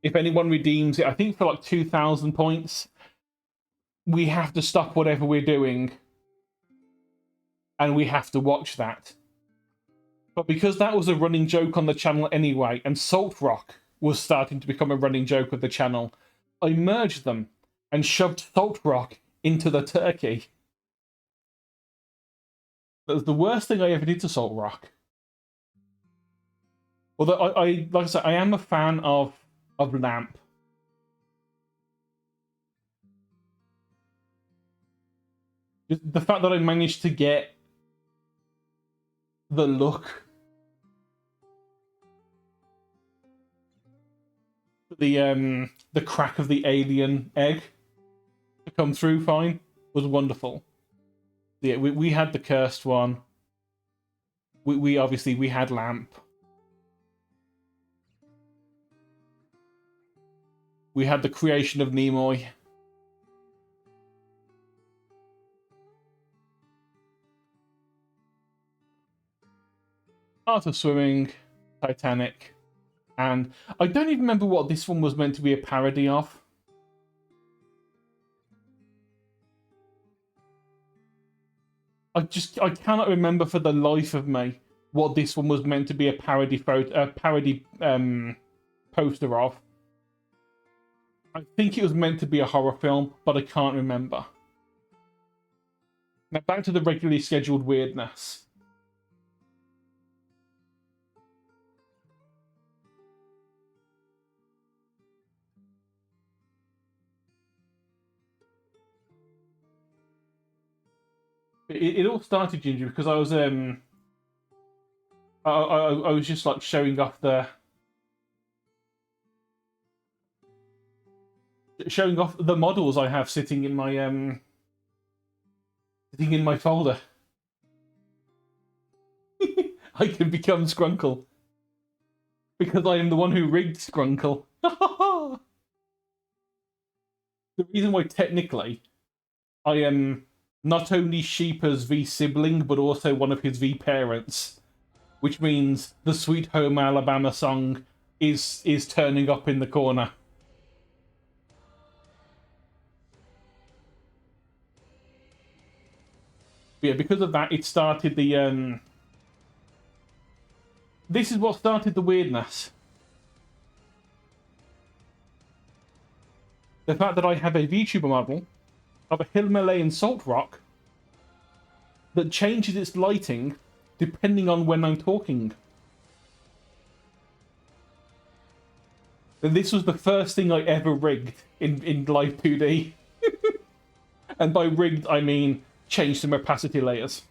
If anyone redeems it, I think for like 2,000 points, we have to stop whatever we're doing and we have to watch that. But because that was a running joke on the channel anyway, and Salt Rock was starting to become a running joke of the channel, I merged them and shoved Salt Rock into the turkey. That was the worst thing I ever did to Salt Rock. Although I like I said, I am a fan of Lamp. Just the fact that I managed to get the look, the crack of the alien egg to come through fine was wonderful. Yeah, we had the cursed one. We obviously we had Lamp. We had the creation of Nimoy. Art of Swimming, Titanic, and I don't even remember what this one was meant to be a parody of. I cannot remember for the life of me what this one was meant to be a parody poster of. I think it was meant to be a horror film, but I can't remember. Now back to the regularly scheduled weirdness. It all started, Ginger, because I was I was just like showing off the models I have sitting in my folder. I can become Skrunkle because I am the one who rigged Skrunkle. The reason why technically I am not only Sheepa's V sibling, but also one of his V parents, which means the Sweet Home Alabama song is turning up in the corner. But yeah, because of that, it started the This is what started the weirdness. The fact that I have a VTuber model of a Himalayan salt rock that changes its lighting depending on when I'm talking. And this was the first thing I ever rigged in Live 2D. And by rigged, I mean changed some opacity layers.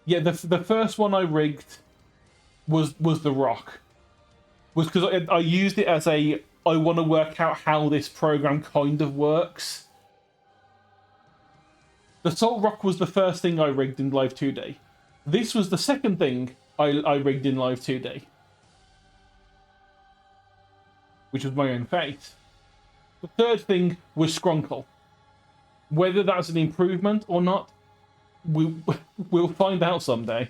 Yeah, the first one I rigged was the rock. Was because I used it as I want to work out how this program kind of works. The salt rock was the first thing I rigged in Live 2D. This was the second thing I rigged in Live 2D. Which was my own face. The third thing was Skrunkle. Whether that's an improvement or not, we'll find out someday.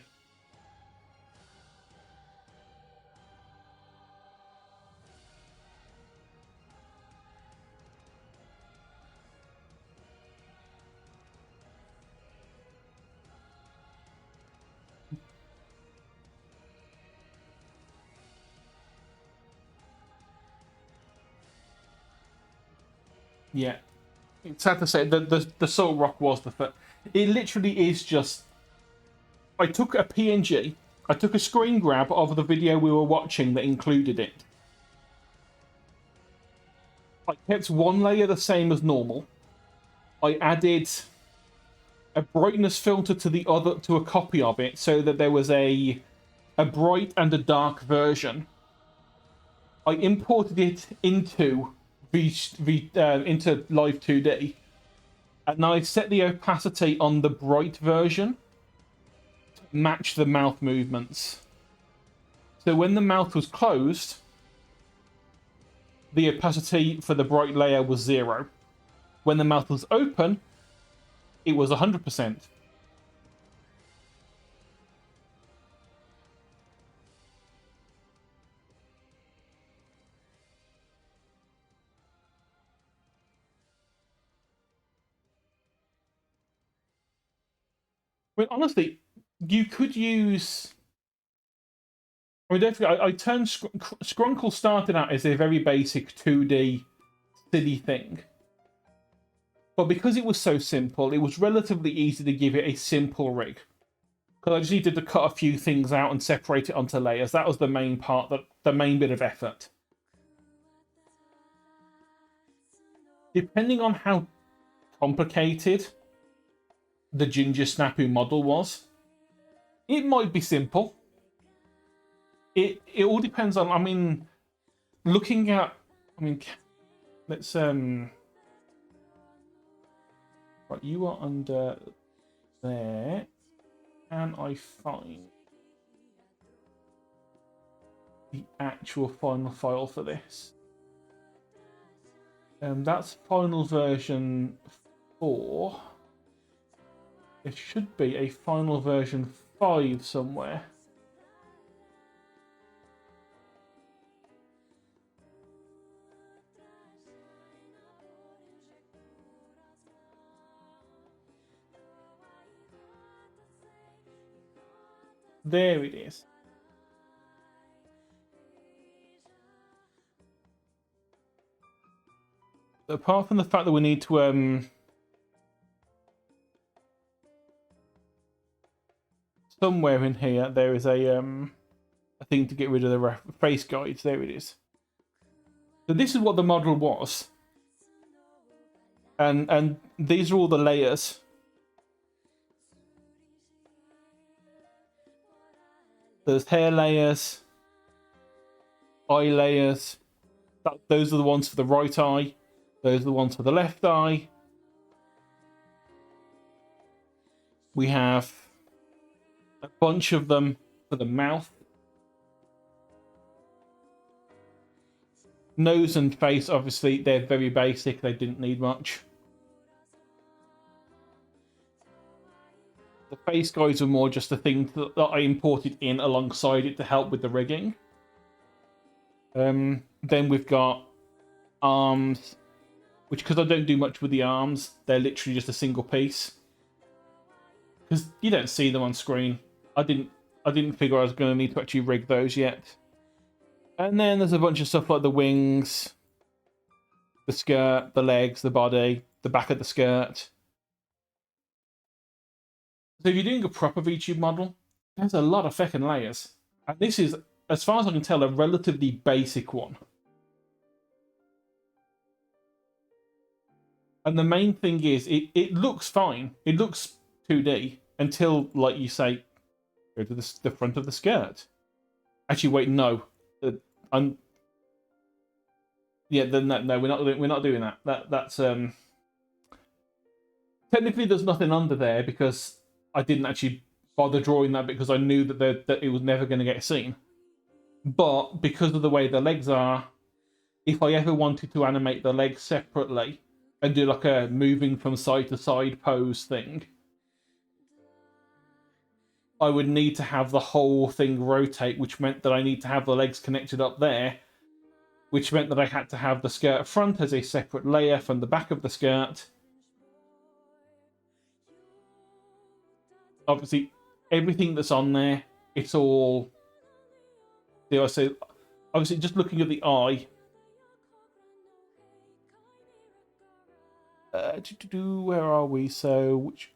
Yeah. It's sad to say the Salt Rock was the first. It literally is just. I took a PNG, I took a screen grab of the video we were watching that included it. I kept one layer the same as normal. I added a brightness filter to a copy of it so that there was a bright and a dark version. I imported it into into Live 2D, and I set the opacity on the bright version to match the mouth movements. So when the mouth was closed, the opacity for the bright layer was 0. When the mouth was open, it was 100%. I mean, honestly, you could use. I mean, definitely, I turned Skrunkle started out as a very basic 2D silly thing, but because it was so simple, it was relatively easy to give it a simple rig. because I just needed to cut a few things out and separate it onto layers. That was the main part, the main bit of effort. Depending on how complicated the Ginger Snapu model was, it might be simple. It all depends on, I mean, looking at, I mean, let's, right, you are under there. Can I find the actual final file for this? That's final version 4. There should be a final version 5 somewhere. There it is. Apart from the fact that we need to somewhere in here there is a thing to get rid of the face guides. There it is. So this is what the model was, and these are all the layers. There's hair layers, eye layers. Those are the ones for the right eye. Those are the ones for the left eye. We have a bunch of them for the mouth. Nose and face, obviously, they're very basic. They didn't need much. The face guides were more just a thing that I imported in alongside it to help with the rigging. Then we've got arms, which, because I don't do much with the arms, they're literally just a single piece. Because you don't see them on screen. I didn't figure I was going to need to actually rig those yet. And then there's a bunch of stuff like the wings, the skirt, the legs, the body, the back of the skirt. So if you're doing a proper VTube model, there's a lot of feckin' layers. And this is, as far as I can tell, a relatively basic one. And the main thing is, it looks fine. It looks 2D until, like you say, go to the front of the skirt. Actually, wait, no. Yeah, then no, we're not doing that. That's technically there's nothing under there because I didn't actually bother drawing that because I knew that it was never going to get seen. But because of the way the legs are, if I ever wanted to animate the legs separately and do like a moving from side to side pose thing, I would need to have the whole thing rotate, which meant that I need to have the legs connected up there, which meant that I had to have the skirt front as a separate layer from the back of the skirt. Obviously, everything that's on there, it's all... See, I say, obviously, just looking at the eye. Where are we? So, which...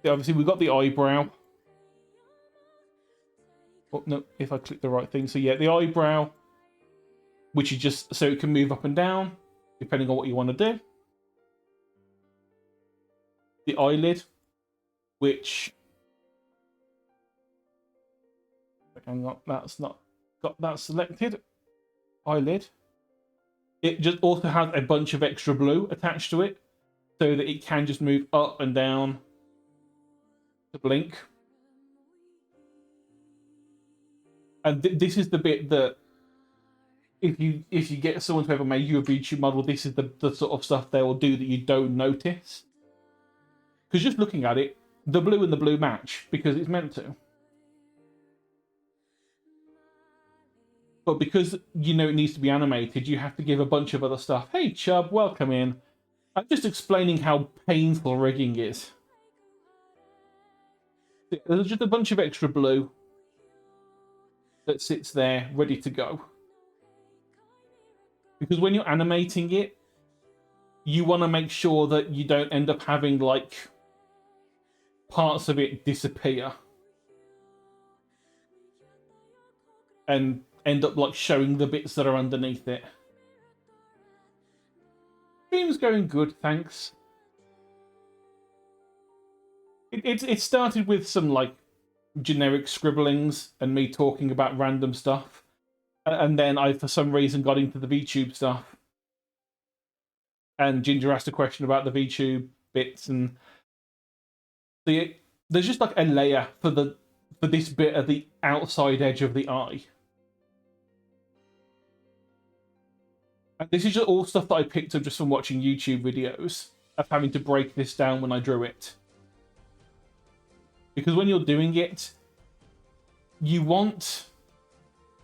Obviously, we've got the eyebrow. Oh, no, if I click the right thing. So, yeah, the eyebrow, which is just so it can move up and down, depending on what you want to do. The eyelid, which... Hang on, that's not got that selected. Eyelid. It just also has a bunch of extra blue attached to it, so that it can just move up and down to blink. And this is the bit that if you get someone to ever make you a VTube model, this is the sort of stuff they will do that you don't notice. Because just looking at it, the blue and the blue match because it's meant to. But because you know it needs to be animated, you have to give a bunch of other stuff. Hey, Chubb, welcome in. I'm just explaining how painful rigging is. There's just a bunch of extra blue that sits there ready to go. Because when you're animating it, you want to make sure that you don't end up having, like, parts of it disappear and end up, like, showing the bits that are underneath it. Stream's going good, thanks. It started with some, like, generic scribblings and me talking about random stuff. And then I, for some reason, got into the VTube stuff. And Ginger asked a question about the VTube bits, and there's just like a layer for this bit of the outside edge of the eye. And this is just all stuff that I picked up just from watching YouTube videos of having to break this down when I drew it. Because when you're doing it, you want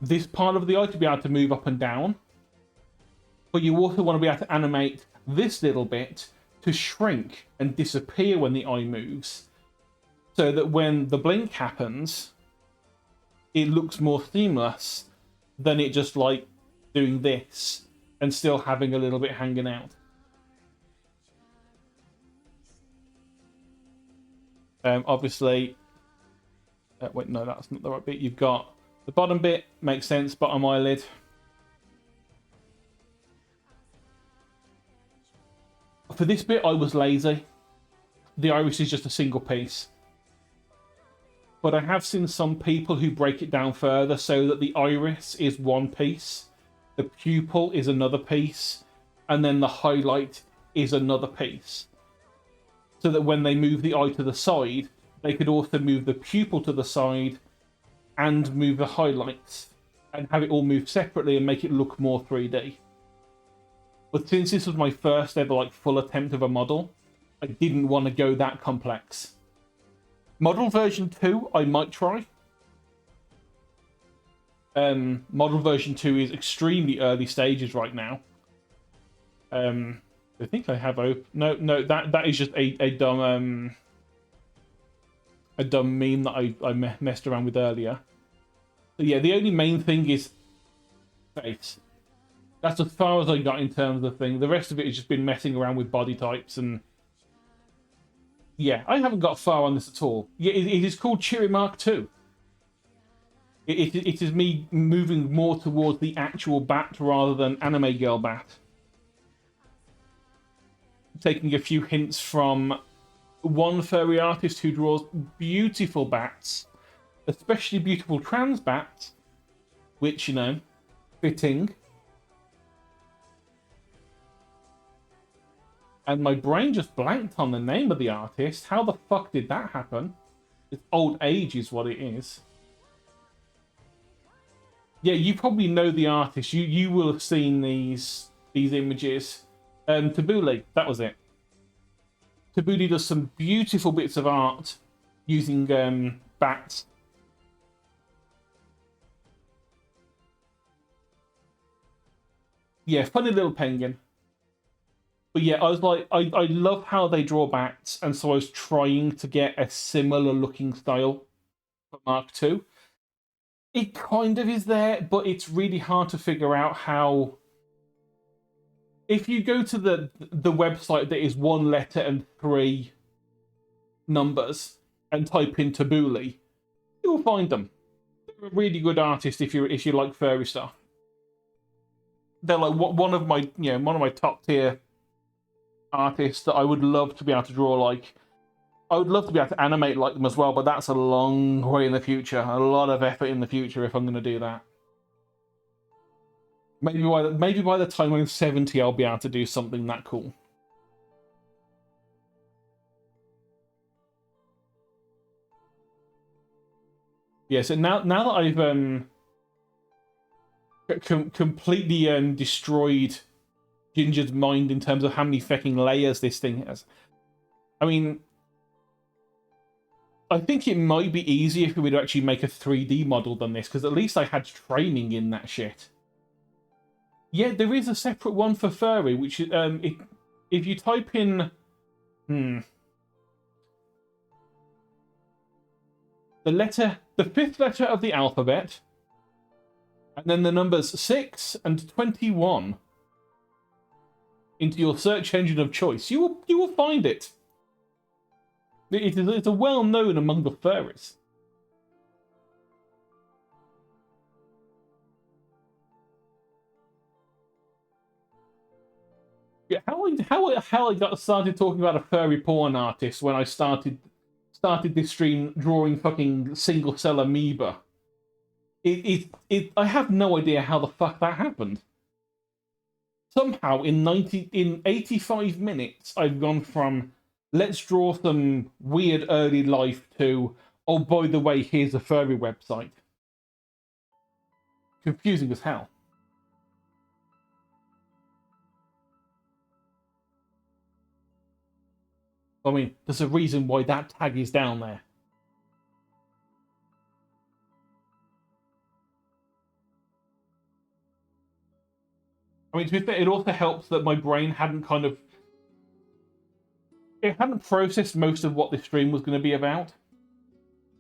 this part of the eye to be able to move up and down, but you also want to be able to animate this little bit to shrink and disappear when the eye moves, so that when the blink happens, it looks more seamless than it just like doing this and still having a little bit hanging out. Obviously, wait, no, that's not the right bit. You've got the bottom bit, makes sense, bottom eyelid. For this bit, I was lazy. The iris is just a single piece. But I have seen some people who break it down further so that the iris is one piece, the pupil is another piece, and then the highlight is another piece. So that when they move the eye to the side, they could also move the pupil to the side and move the highlights and have it all move separately and make it look more 3D. But since this was my first ever like full attempt of a model, I didn't want to go that complex. Model version 2, I might try. Model version 2 is extremely early stages right now. I think I have no, that is just a dumb meme that I messed around with earlier. So yeah, the only main thing is face. That's as far as I got in terms of the thing. The rest of it has just been messing around with body types, and yeah, I haven't got far on this at all. Yeah, it is called Cheery Mark 2. It is me moving more towards the actual bat rather than anime girl bat. Taking a few hints from one furry artist who draws beautiful bats, especially beautiful trans bats, which, you know, fitting. And my brain just blanked on the name of the artist. How the fuck did that happen? It's old age is what it is. Yeah, you probably know the artist. You will have seen these images. Tabuli, that was it. Tabuli does some beautiful bits of art using bats. Yeah, funny little penguin. But yeah, I was like, I love how they draw bats, and so I was trying to get a similar looking style for Mark II. It kind of is there, but it's really hard to figure out how. If you go to the website that is 1 letter and 3 numbers and type in Tabuli, you will find them. They're a really good artist if you like furry stuff. They're like one of my top tier artists that I would love to be able to draw like. I would love to be able to animate like them as well, but that's a long way in the future. A lot of effort in the future if I'm going to do that. Maybe by the time I'm 70, I'll be able to do something that cool. Yeah, so now that I've completely destroyed Ginger's mind in terms of how many fucking layers this thing has. I mean, I think it might be easier if we were to actually make a 3D model than this, because at least I had training in that shit. Yeah, there is a separate one for furry, which if you type in the 5th letter of the alphabet, and then the numbers 6 and 21. into your search engine of choice, you will find it. It's a well known among the furries. Yeah, how I got started talking about a furry porn artist when I started this stream drawing fucking single cell amoeba. I have no idea how the fuck that happened. Somehow in 85 minutes I've gone from let's draw some weird early life to, oh by the way, here's a furry website. Confusing as hell. I mean, there's a reason why that tag is down there. I mean, to be fair, it also helps that my brain hadn't processed most of what this stream was going to be about.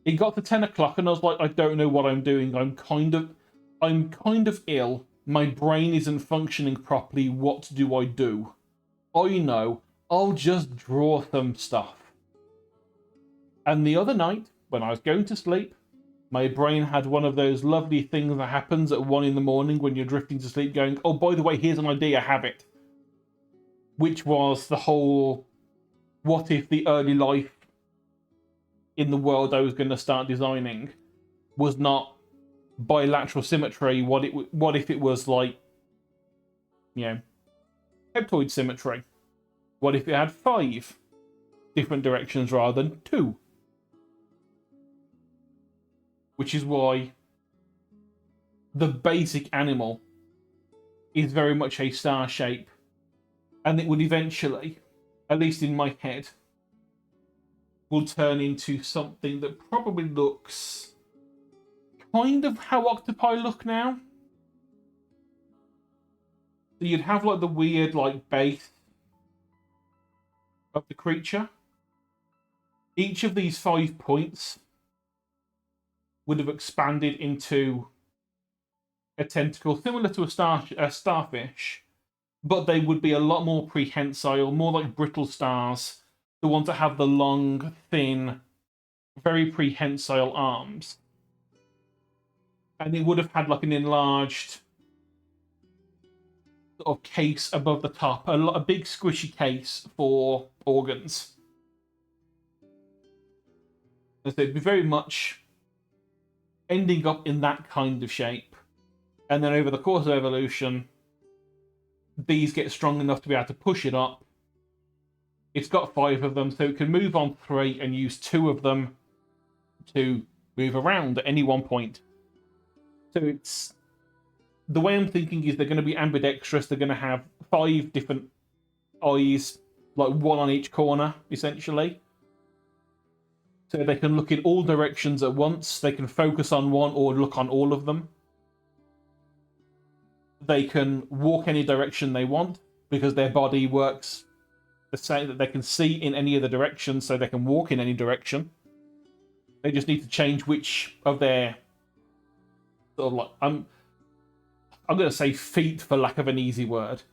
It got to 10 o'clock and I was like, I don't know what I'm doing. I'm kind of ill. My brain isn't functioning properly. What do I do? I know. I'll just draw some stuff. And the other night, when I was going to sleep, my brain had one of those lovely things that happens at 1 in the morning when you're drifting to sleep going, oh, by the way, here's an idea, have it. Which was the whole, what if the early life in the world I was going to start designing was not bilateral symmetry? What if it was like, heptoid symmetry? What if it had 5 different directions rather than 2? Which is why the basic animal is very much a star shape, and it would eventually, at least in my head, will turn into something that probably looks kind of how octopi look now. So you'd have like the weird like base of the creature. Each of these 5 points would have expanded into a tentacle similar to a starfish, but they would be a lot more prehensile, more like brittle stars, the ones that have the long, thin, very prehensile arms. And it would have had like an enlarged sort of case above the top, a big squishy case for organs. And so it'd be very much ending up in that kind of shape. And then over the course of evolution, these get strong enough to be able to push it up. It's got 5 of them, so it can move on 3 and use 2 of them to move around at any one point. So it's... The way I'm thinking is they're going to be ambidextrous. They're going to have 5 different eyes, like 1 on each corner, essentially. So they can look in all directions at once. They can focus on one or look on all of them. They can walk any direction they want because their body works the same, that they can see in any of the directions, so they can walk in any direction. They just need to change which of their sort of like I'm going to say feet for lack of an easy word.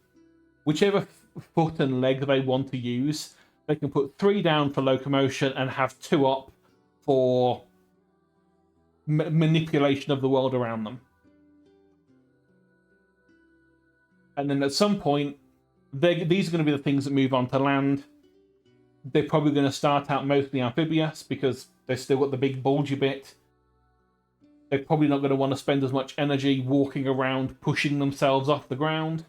Whichever foot and leg they want to use, they can put 3 down for locomotion and have 2 up for manipulation of the world around them. And then at some point, these are going to be the things that move on to land. They're probably going to start out mostly amphibious because they've still got the big bulgy bit. They're probably not going to want to spend as much energy walking around, pushing themselves off the ground.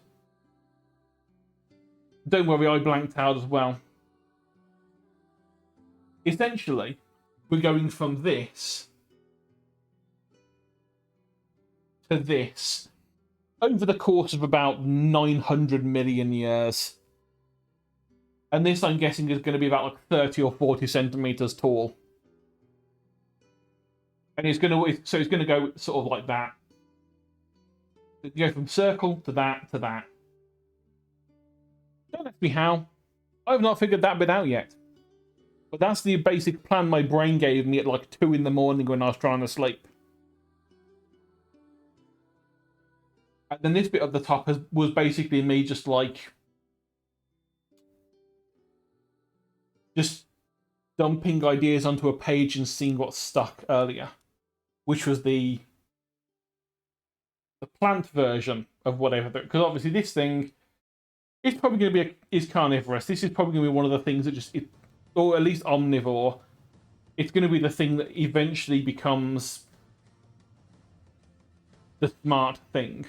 Don't worry, I blanked out as well. Essentially, we're going from this to this over the course of about 900 million years. And this, I'm guessing, is going to be about like 30 or 40 centimeters tall. And it's going to go sort of like that. You go from circle to that to that. Don't ask me how. I've not figured that bit out yet. But that's the basic plan my brain gave me at like 2 in the morning when I was trying to sleep. And then this bit at the top was basically me just like just dumping ideas onto a page and seeing what stuck earlier, which was the plant version of whatever. Because obviously this thing is probably going to be is carnivorous. This is probably going to be one of the things that or at least omnivore. It's going to be the thing that eventually becomes the smart thing,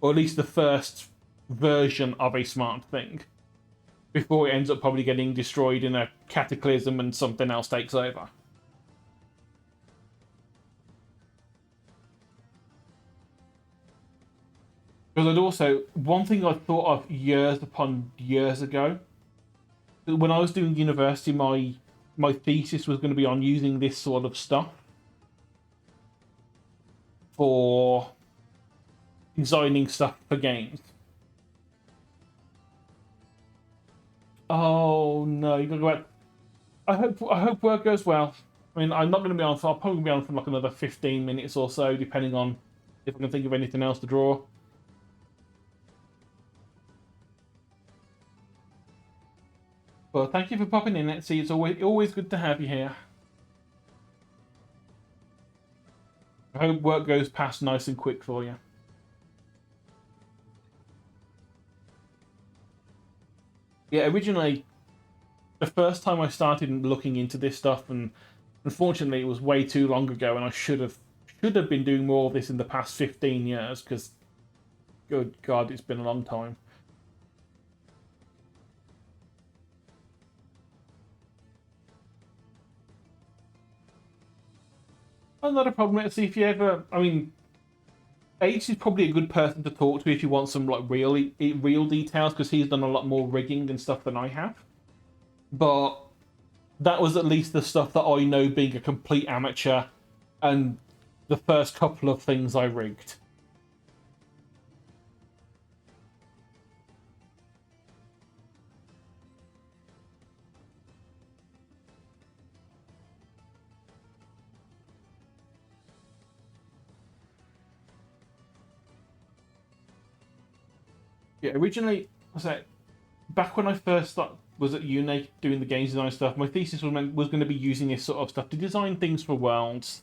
or at least the first version of a smart thing, before it ends up probably getting destroyed in a cataclysm and something else takes over. Because I'd also, one thing I thought of years upon years ago, when I was doing university, my thesis was going to be on using this sort of stuff for designing stuff for games. Oh no, you gotta go back. I hope work goes well. I mean, I'm not going to be on for. I'll probably be on for like another 15 minutes or so, depending on if I can think of anything else to draw. Well, thank you for popping in, Etsy. It's always good to have you here. I hope work goes past nice and quick for you. Yeah, originally, the first time I started looking into this stuff, and unfortunately it was way too long ago, and I should have been doing more of this in the past 15 years, because, good God, it's been a long time. Not a problem. Let's see if you ever. I mean, H is probably a good person to talk to if you want some like real details, because he's done a lot more rigging and stuff than I have. But that was at least the stuff that I know, being a complete amateur, and the first couple of things I rigged. Yeah, originally, I said, back when I first was at uni doing the games design stuff, my thesis was going to be using this sort of stuff to design things for worlds,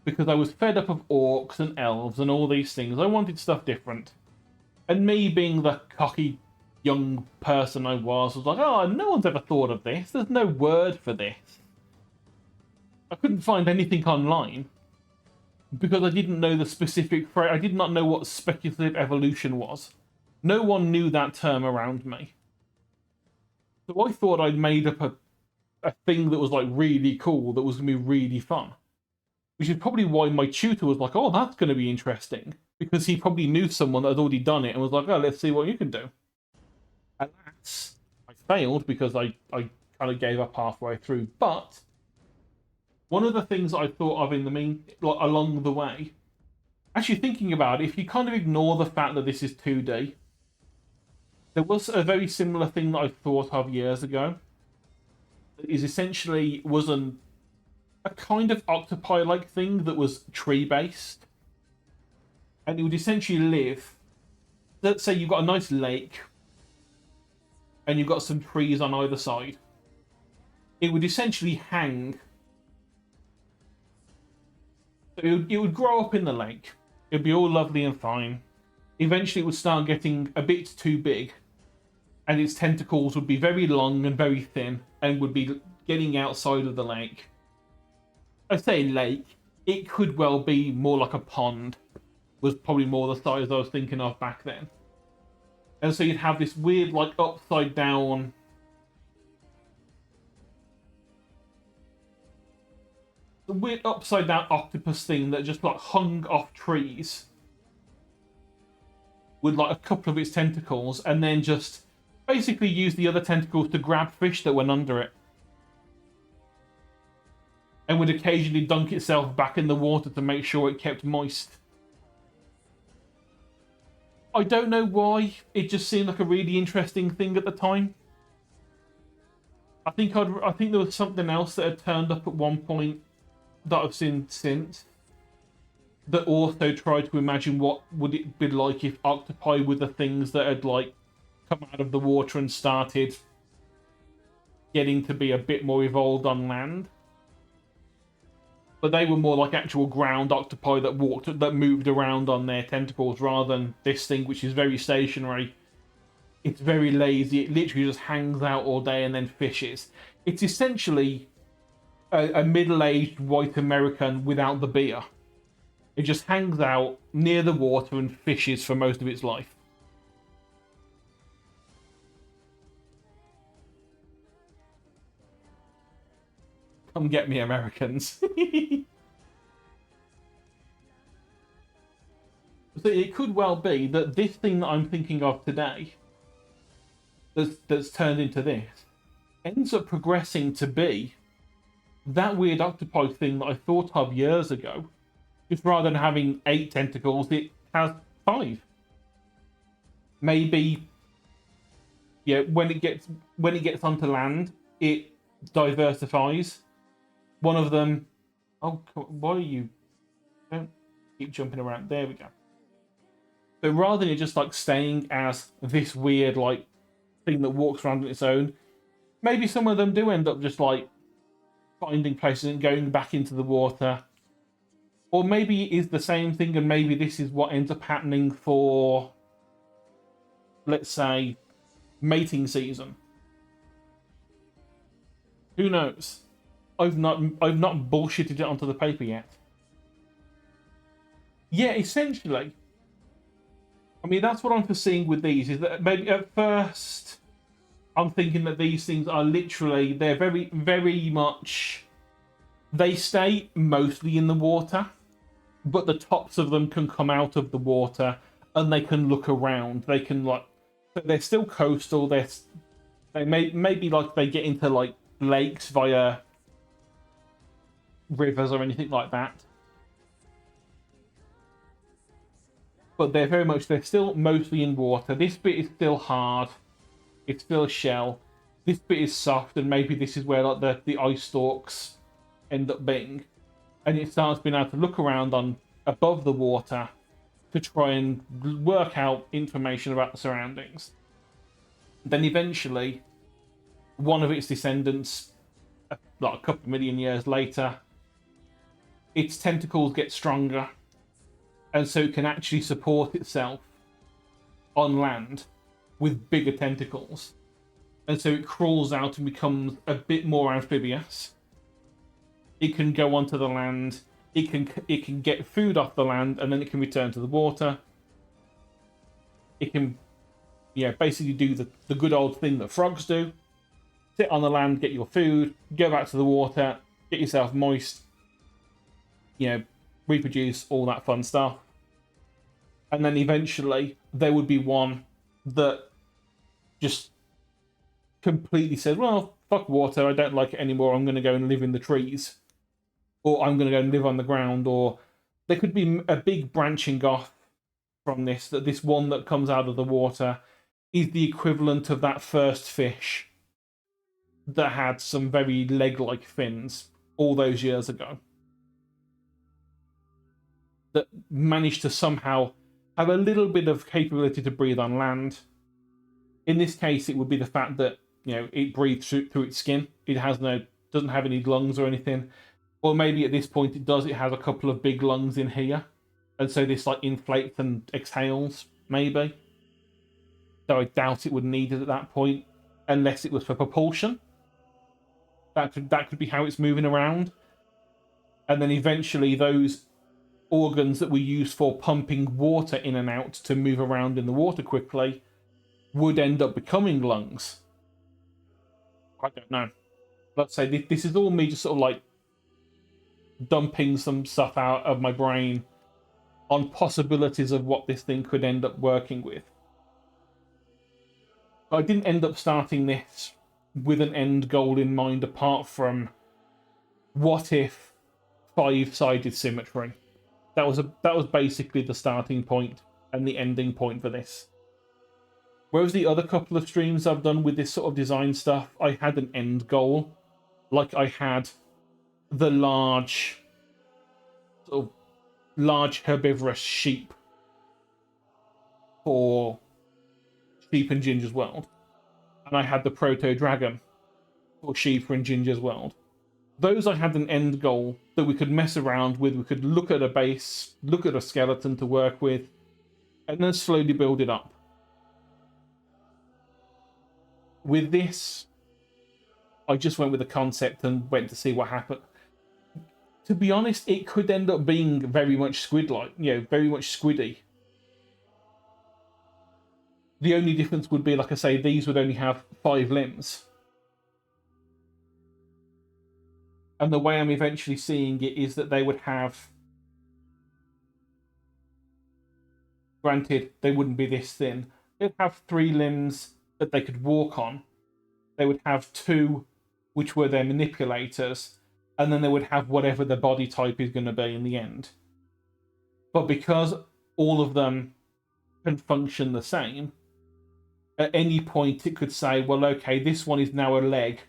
because I was fed up of orcs and elves and all these things. I wanted stuff different. And me, being the cocky young person I was like, oh, no one's ever thought of this. There's no word for this. I couldn't find anything online because I didn't know the specific phrase. I did not know what speculative evolution was. No one knew that term around me. So I thought I'd made up a thing that was like really cool, that was going to be really fun. Which is probably why my tutor was like, oh, that's going to be interesting. Because he probably knew someone that had already done it and was like, oh, let's see what you can do. Alas, I failed because I kind of gave up halfway through. But one of the things I thought of in the along the way, actually thinking about it, if you kind of ignore the fact that this is 2D, there was a very similar thing that I thought of years ago. It is essentially a kind of octopi-like thing that was tree-based. And it would essentially live... Let's say you've got a nice lake, and you've got some trees on either side. It would essentially hang. It would grow up in the lake. It would be all lovely and fine. Eventually it would start getting a bit too big, and its tentacles would be very long and very thin, and would be getting outside of the lake. I say lake, it could well be more like a pond, was probably more the size I was thinking of back then. And so you'd have this weird, like, upside down... The weird upside down octopus thing that just, like, hung off trees with, like, a couple of its tentacles, and then just basically use the other tentacles to grab fish that went under it. And would occasionally dunk itself back in the water to make sure it kept moist. I don't know why. It just seemed like a really interesting thing at the time. I think there was something else that had turned up at one point that I've seen since, that also tried to imagine what would it be like if octopi were the things that had like come out of the water and started getting to be a bit more evolved on land. But they were more like actual ground octopi that moved around on their tentacles, rather than this thing, which is very stationary. It's very lazy. It literally just hangs out all day and then fishes. It's essentially a middle-aged white American without the beer. It just hangs out near the water and fishes for most of its life. Come get me, Americans. So it could well be that this thing that I'm thinking of today, that's turned into this, ends up progressing to be that weird octopi thing that I thought of years ago. Just rather than having 8 tentacles, it has 5. Maybe, yeah, when it gets onto land, it diversifies. One of them, oh, why are you? Don't keep jumping around. There we go. So rather than it just like staying as this weird like thing that walks around on its own, maybe some of them do end up just like finding places and going back into the water. Or maybe it is the same thing, and maybe this is what ends up happening for, let's say, mating season. Who knows? I've not bullshitted it onto the paper yet. Yeah, essentially. I mean, that's what I'm foreseeing with these, is that maybe at first I'm thinking that these things are literally, they're very, very much, they stay mostly in the water, but the tops of them can come out of the water and they can look around. They can like, they're still coastal. They maybe like they get into like lakes via rivers or anything like that. But they're still mostly in water. This bit is still hard. It's still a shell. This bit is soft, and maybe this is where like the ice stalks end up being. And it starts being able to look around on above the water to try and work out information about the surroundings. Then eventually, one of its descendants, like a couple of million years later, its tentacles get stronger, and so it can actually support itself on land with bigger tentacles. And so it crawls out and becomes a bit more amphibious. It can go onto the land. It can get food off the land, and then it can return to the water. It can, basically do the good old thing that frogs do: sit on the land, get your food, go back to the water, get yourself moist, reproduce, all that fun stuff. And then eventually there would be one that just completely said, well, fuck water, I don't like it anymore, I'm going to go and live in the trees. Or I'm going to go and live on the ground. Or there could be a big branching off from this, that this one that comes out of the water is the equivalent of that first fish that had some very leg-like fins all those years ago, that managed to somehow have a little bit of capability to breathe on land. In this case, it would be the fact that it breathes through its skin. It doesn't have any lungs or anything. Or maybe at this point it does. It has a couple of big lungs in here, and so this like inflates and exhales, maybe. So I doubt it would need it at that point, unless it was for propulsion. That could be how it's moving around. And then eventually those organs that we use for pumping water in and out to move around in the water quickly would end up becoming lungs. I don't know. Let's say this is all me just sort of like dumping some stuff out of my brain on possibilities of what this thing could end up working with. But I didn't end up starting this with an end goal in mind apart from what if 5-sided symmetry. That was basically the starting point and the ending point for this. Whereas the other couple of streams I've done with this sort of design stuff, I had an end goal. Like I had the large herbivorous sheep for Sheep and Ginger's World. And I had the proto-dragon or Sheepa and Ginger's world. Those I had an end goal that we could mess around with. We could look at a base, look at a skeleton to work with, and then slowly build it up. With this, I just went with the concept and went to see what happened. To be honest, it could end up being very much squid-like, very much squiddy. The only difference would be, like I say, these would only have 5 limbs. And the way I'm eventually seeing it is that they would have... Granted, they wouldn't be this thin. They'd have 3 limbs that they could walk on. They would have 2, which were their manipulators. And then they would have whatever the body type is going to be in the end. But because all of them can function the same, at any point it could say, well, okay, this one is now a leg,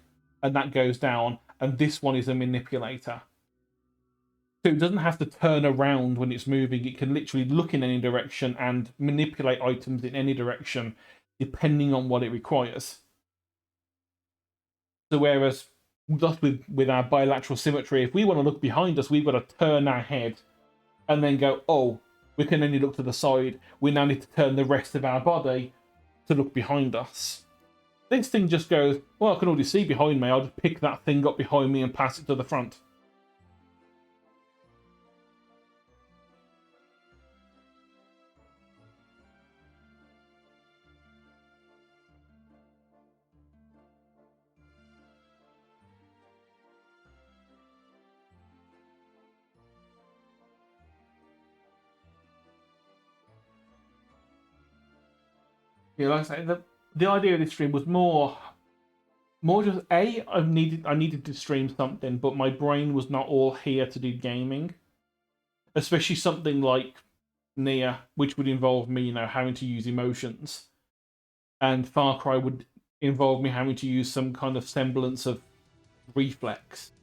and that goes down, and this one is a manipulator. So it doesn't have to turn around when it's moving. It can literally look in any direction and manipulate items in any direction, depending on what it requires. So whereas just with our bilateral symmetry, if we want to look behind us, we've got to turn our head and then go, oh, we can only look to the side. We now need to turn the rest of our body to look behind us. This thing just goes, well, I can already see behind me. I'll just pick that thing up behind me and pass it to the front. Yeah, like I say, the idea of this stream was more just I needed to stream something, but my brain was not all here to do gaming, especially something like Nier, which would involve me, having to use emotions, and Far Cry would involve me having to use some kind of semblance of reflex.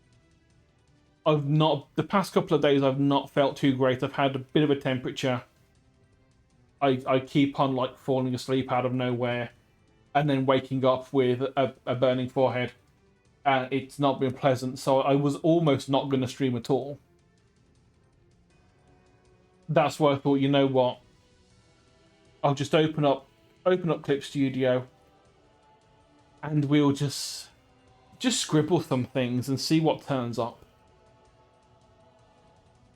The past couple of days I've not felt too great. I've had a bit of a temperature. I keep on falling asleep out of nowhere and then waking up with a burning forehead. And it's not been pleasant, so I was almost not going to stream at all. That's why I thought, you know what? I'll just open up Clip Studio and we'll just scribble some things and see what turns up.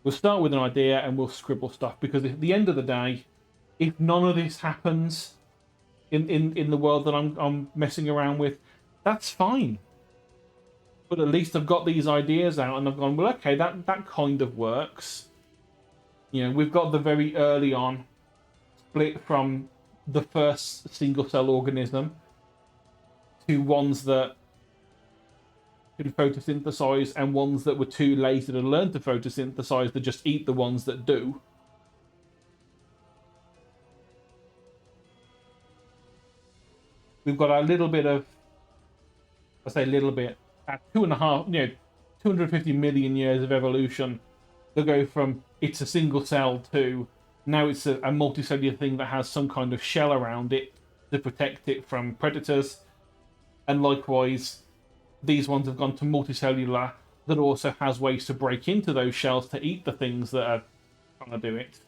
We'll start with an idea and we'll scribble stuff, because at the end of the day, if none of this happens in the world that I'm messing around with, that's fine. But at least I've got these ideas out and I've gone, well, okay, that kind of works. We've got the very early on split from the first single cell organism to ones that could photosynthesize and ones that were too lazy to learn to photosynthesize, to just eat the ones that do. We've got our little bit of, I say little bit, at 250 million years of evolution. They'll go from it's a single cell to now it's a multicellular thing that has some kind of shell around it to protect it from predators. And likewise, these ones have gone to multicellular that also has ways to break into those shells to eat the things that are trying to do it.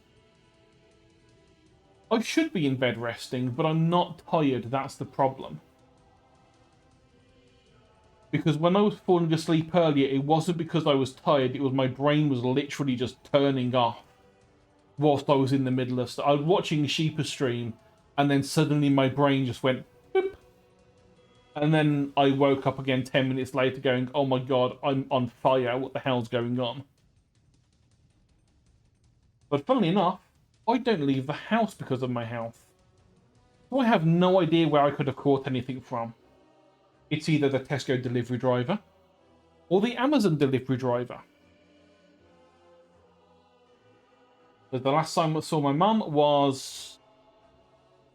I should be in bed resting, but I'm not tired, that's the problem. Because when I was falling asleep earlier, it wasn't because I was tired, it was my brain was literally just turning off whilst I was in the middle of stuff. I was watching Sheepa stream, and then suddenly my brain just went boop. And then I woke up again 10 minutes later going, oh my god, I'm on fire, what the hell's going on? But funnily enough, I don't leave the house because of my health. So I have no idea where I could have caught anything from. It's either the Tesco delivery driver or the Amazon delivery driver. But the last time I saw my mum was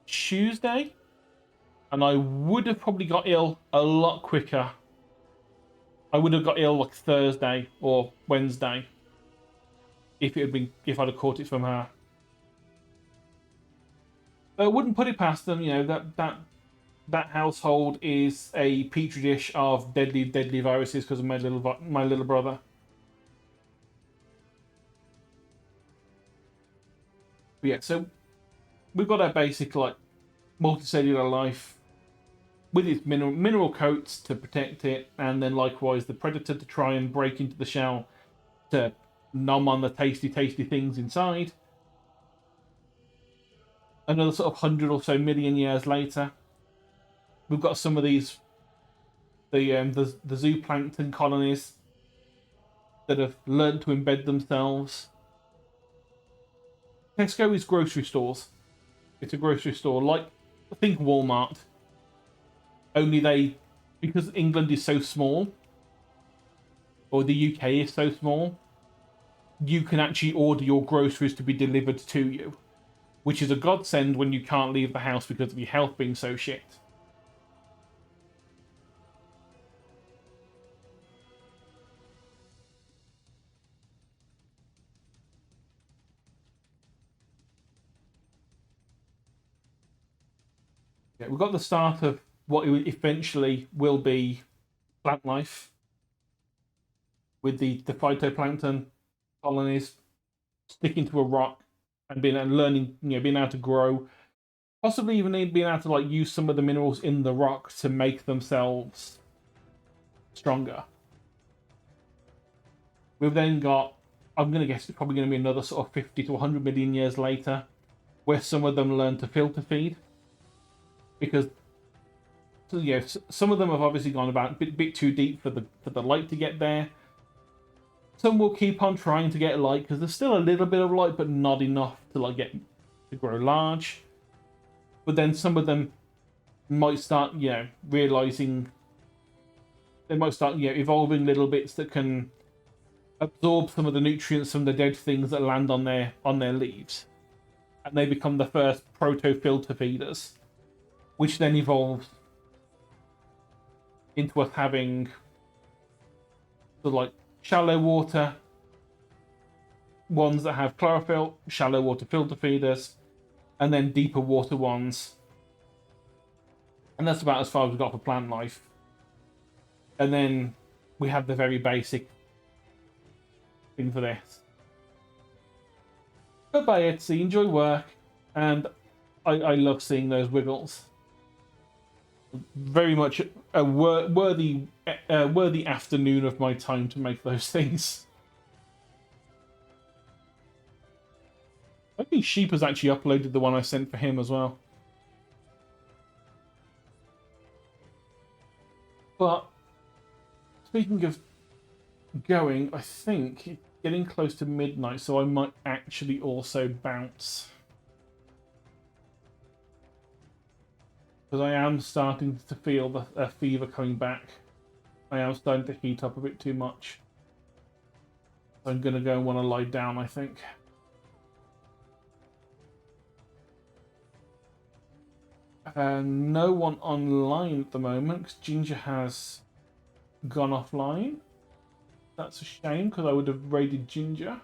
Tuesday, and I would have probably got ill a lot quicker. I would have got ill like Thursday or Wednesday if I'd have caught it from her. I wouldn't put it past them, that that household is a petri dish of deadly, deadly viruses because of my little brother. But yeah, so we've got our basic like multicellular life with its mineral coats to protect it, and then likewise the predator to try and break into the shell to nom on the tasty, tasty things inside. Another sort of 100 or so million years later, we've got some of these the zooplankton colonies that have learned to embed themselves. Tesco is grocery stores. It's a grocery store, like think Walmart. Only they, because England is so small, or the UK is so small, you can actually order your groceries to be delivered to you, which is a godsend when you can't leave the house because of your health being so shit. Yeah, we've got the start of what eventually will be plant life with the phytoplankton colonies sticking to a rock and being learning, being able to grow, possibly even being able to like use some of the minerals in the rock to make themselves stronger. We've then got, I'm going to guess it's probably going to be another sort of 50 to 100 million years later, where some of them learn to filter feed. Because, some of them have obviously gone about a bit too deep for the light to get there. Some will keep on trying to get light because there's still a little bit of light, but not enough to like get to grow large. But then some of them might start, realizing they might start, evolving little bits that can absorb some of the nutrients from the dead things that land on their leaves, and they become the first proto filter feeders, which then evolves into us having the like shallow water ones that have chlorophyll, shallow water filter feeders, and then deeper water ones. And that's about as far as we've got for plant life. And then we have the very basic thing for this. Goodbye, Etsy. Enjoy work. And I love seeing those wiggles. Very much a worthy afternoon of my time to make those things. I think Sheep has actually uploaded the one I sent for him as well. But speaking of going, I think it's getting close to midnight, so I might actually also bounce. Because I am starting to feel the fever coming back. I am starting to heat up a bit too much. I'm going to go and want to lie down, I think. No one online at the moment, because Ginger has gone offline. That's a shame, because I would have raided Ginger.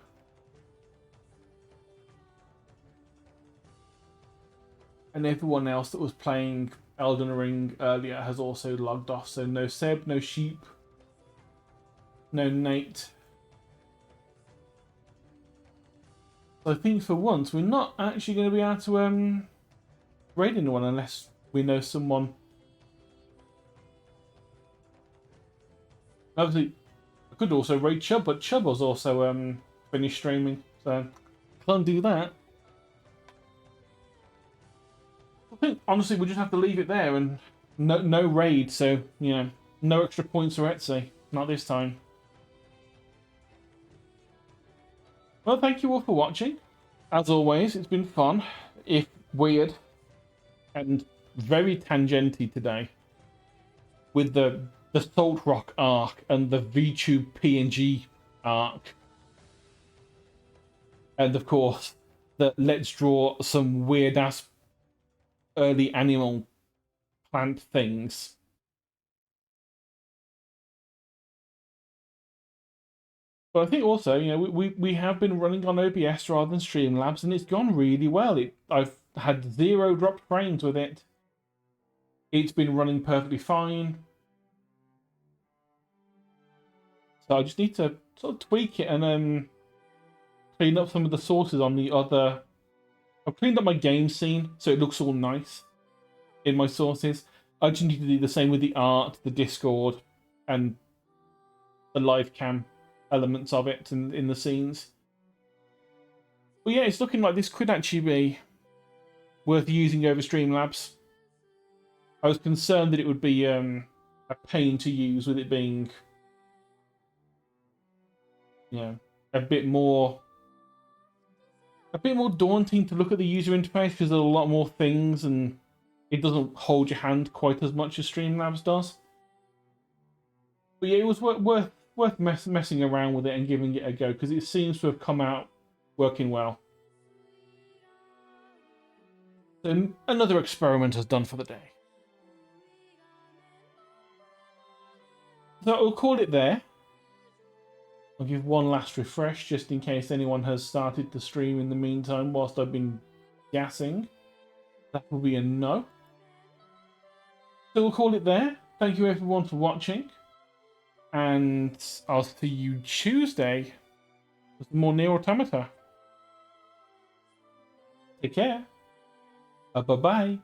And everyone else that was playing Elden Ring earlier has also logged off. So no Seb, no Sheep, no Nate. So I think for once we're not actually going to be able to raid anyone unless we know someone. Obviously, I could also raid Chubb, but Chubb was also finished streaming, so can't do that. I think honestly we just have to leave it there and no raid, so no extra points for Etsy. Not this time. Well, thank you all for watching. As always, it's been fun, if weird, and very tangenty today. With the Salt Rock arc and the VTube PNG arc. And of course, the let's draw some weird ass early animal plant things. But I think also, we have been running on OBS rather than Streamlabs, and it's gone really well. I've had 0 dropped frames with it it's been running perfectly fine. So I just need to sort of tweak it and clean up some of the sources on the other. I've cleaned up my game scene so it looks all nice in my sources. I just need to do the same with the art, the Discord, and the live cam elements of it in the scenes. But yeah, it's looking like this could actually be worth using over Streamlabs. I was concerned that it would be a pain to use with it being, you know, a bit more daunting to look at the user interface because there's a lot more things and it doesn't hold your hand quite as much as Streamlabs does. But yeah, it was worth messing around with it and giving it a go because it seems to have come out working well. So another experiment is done for the day. So we'll call it there. I'll give one last refresh just in case anyone has started to stream in the meantime whilst I've been gassing. That will be a no. So we'll call it there. Thank you everyone for watching. And I'll see you Tuesday with more Nier Automata. Take care. Bye-bye.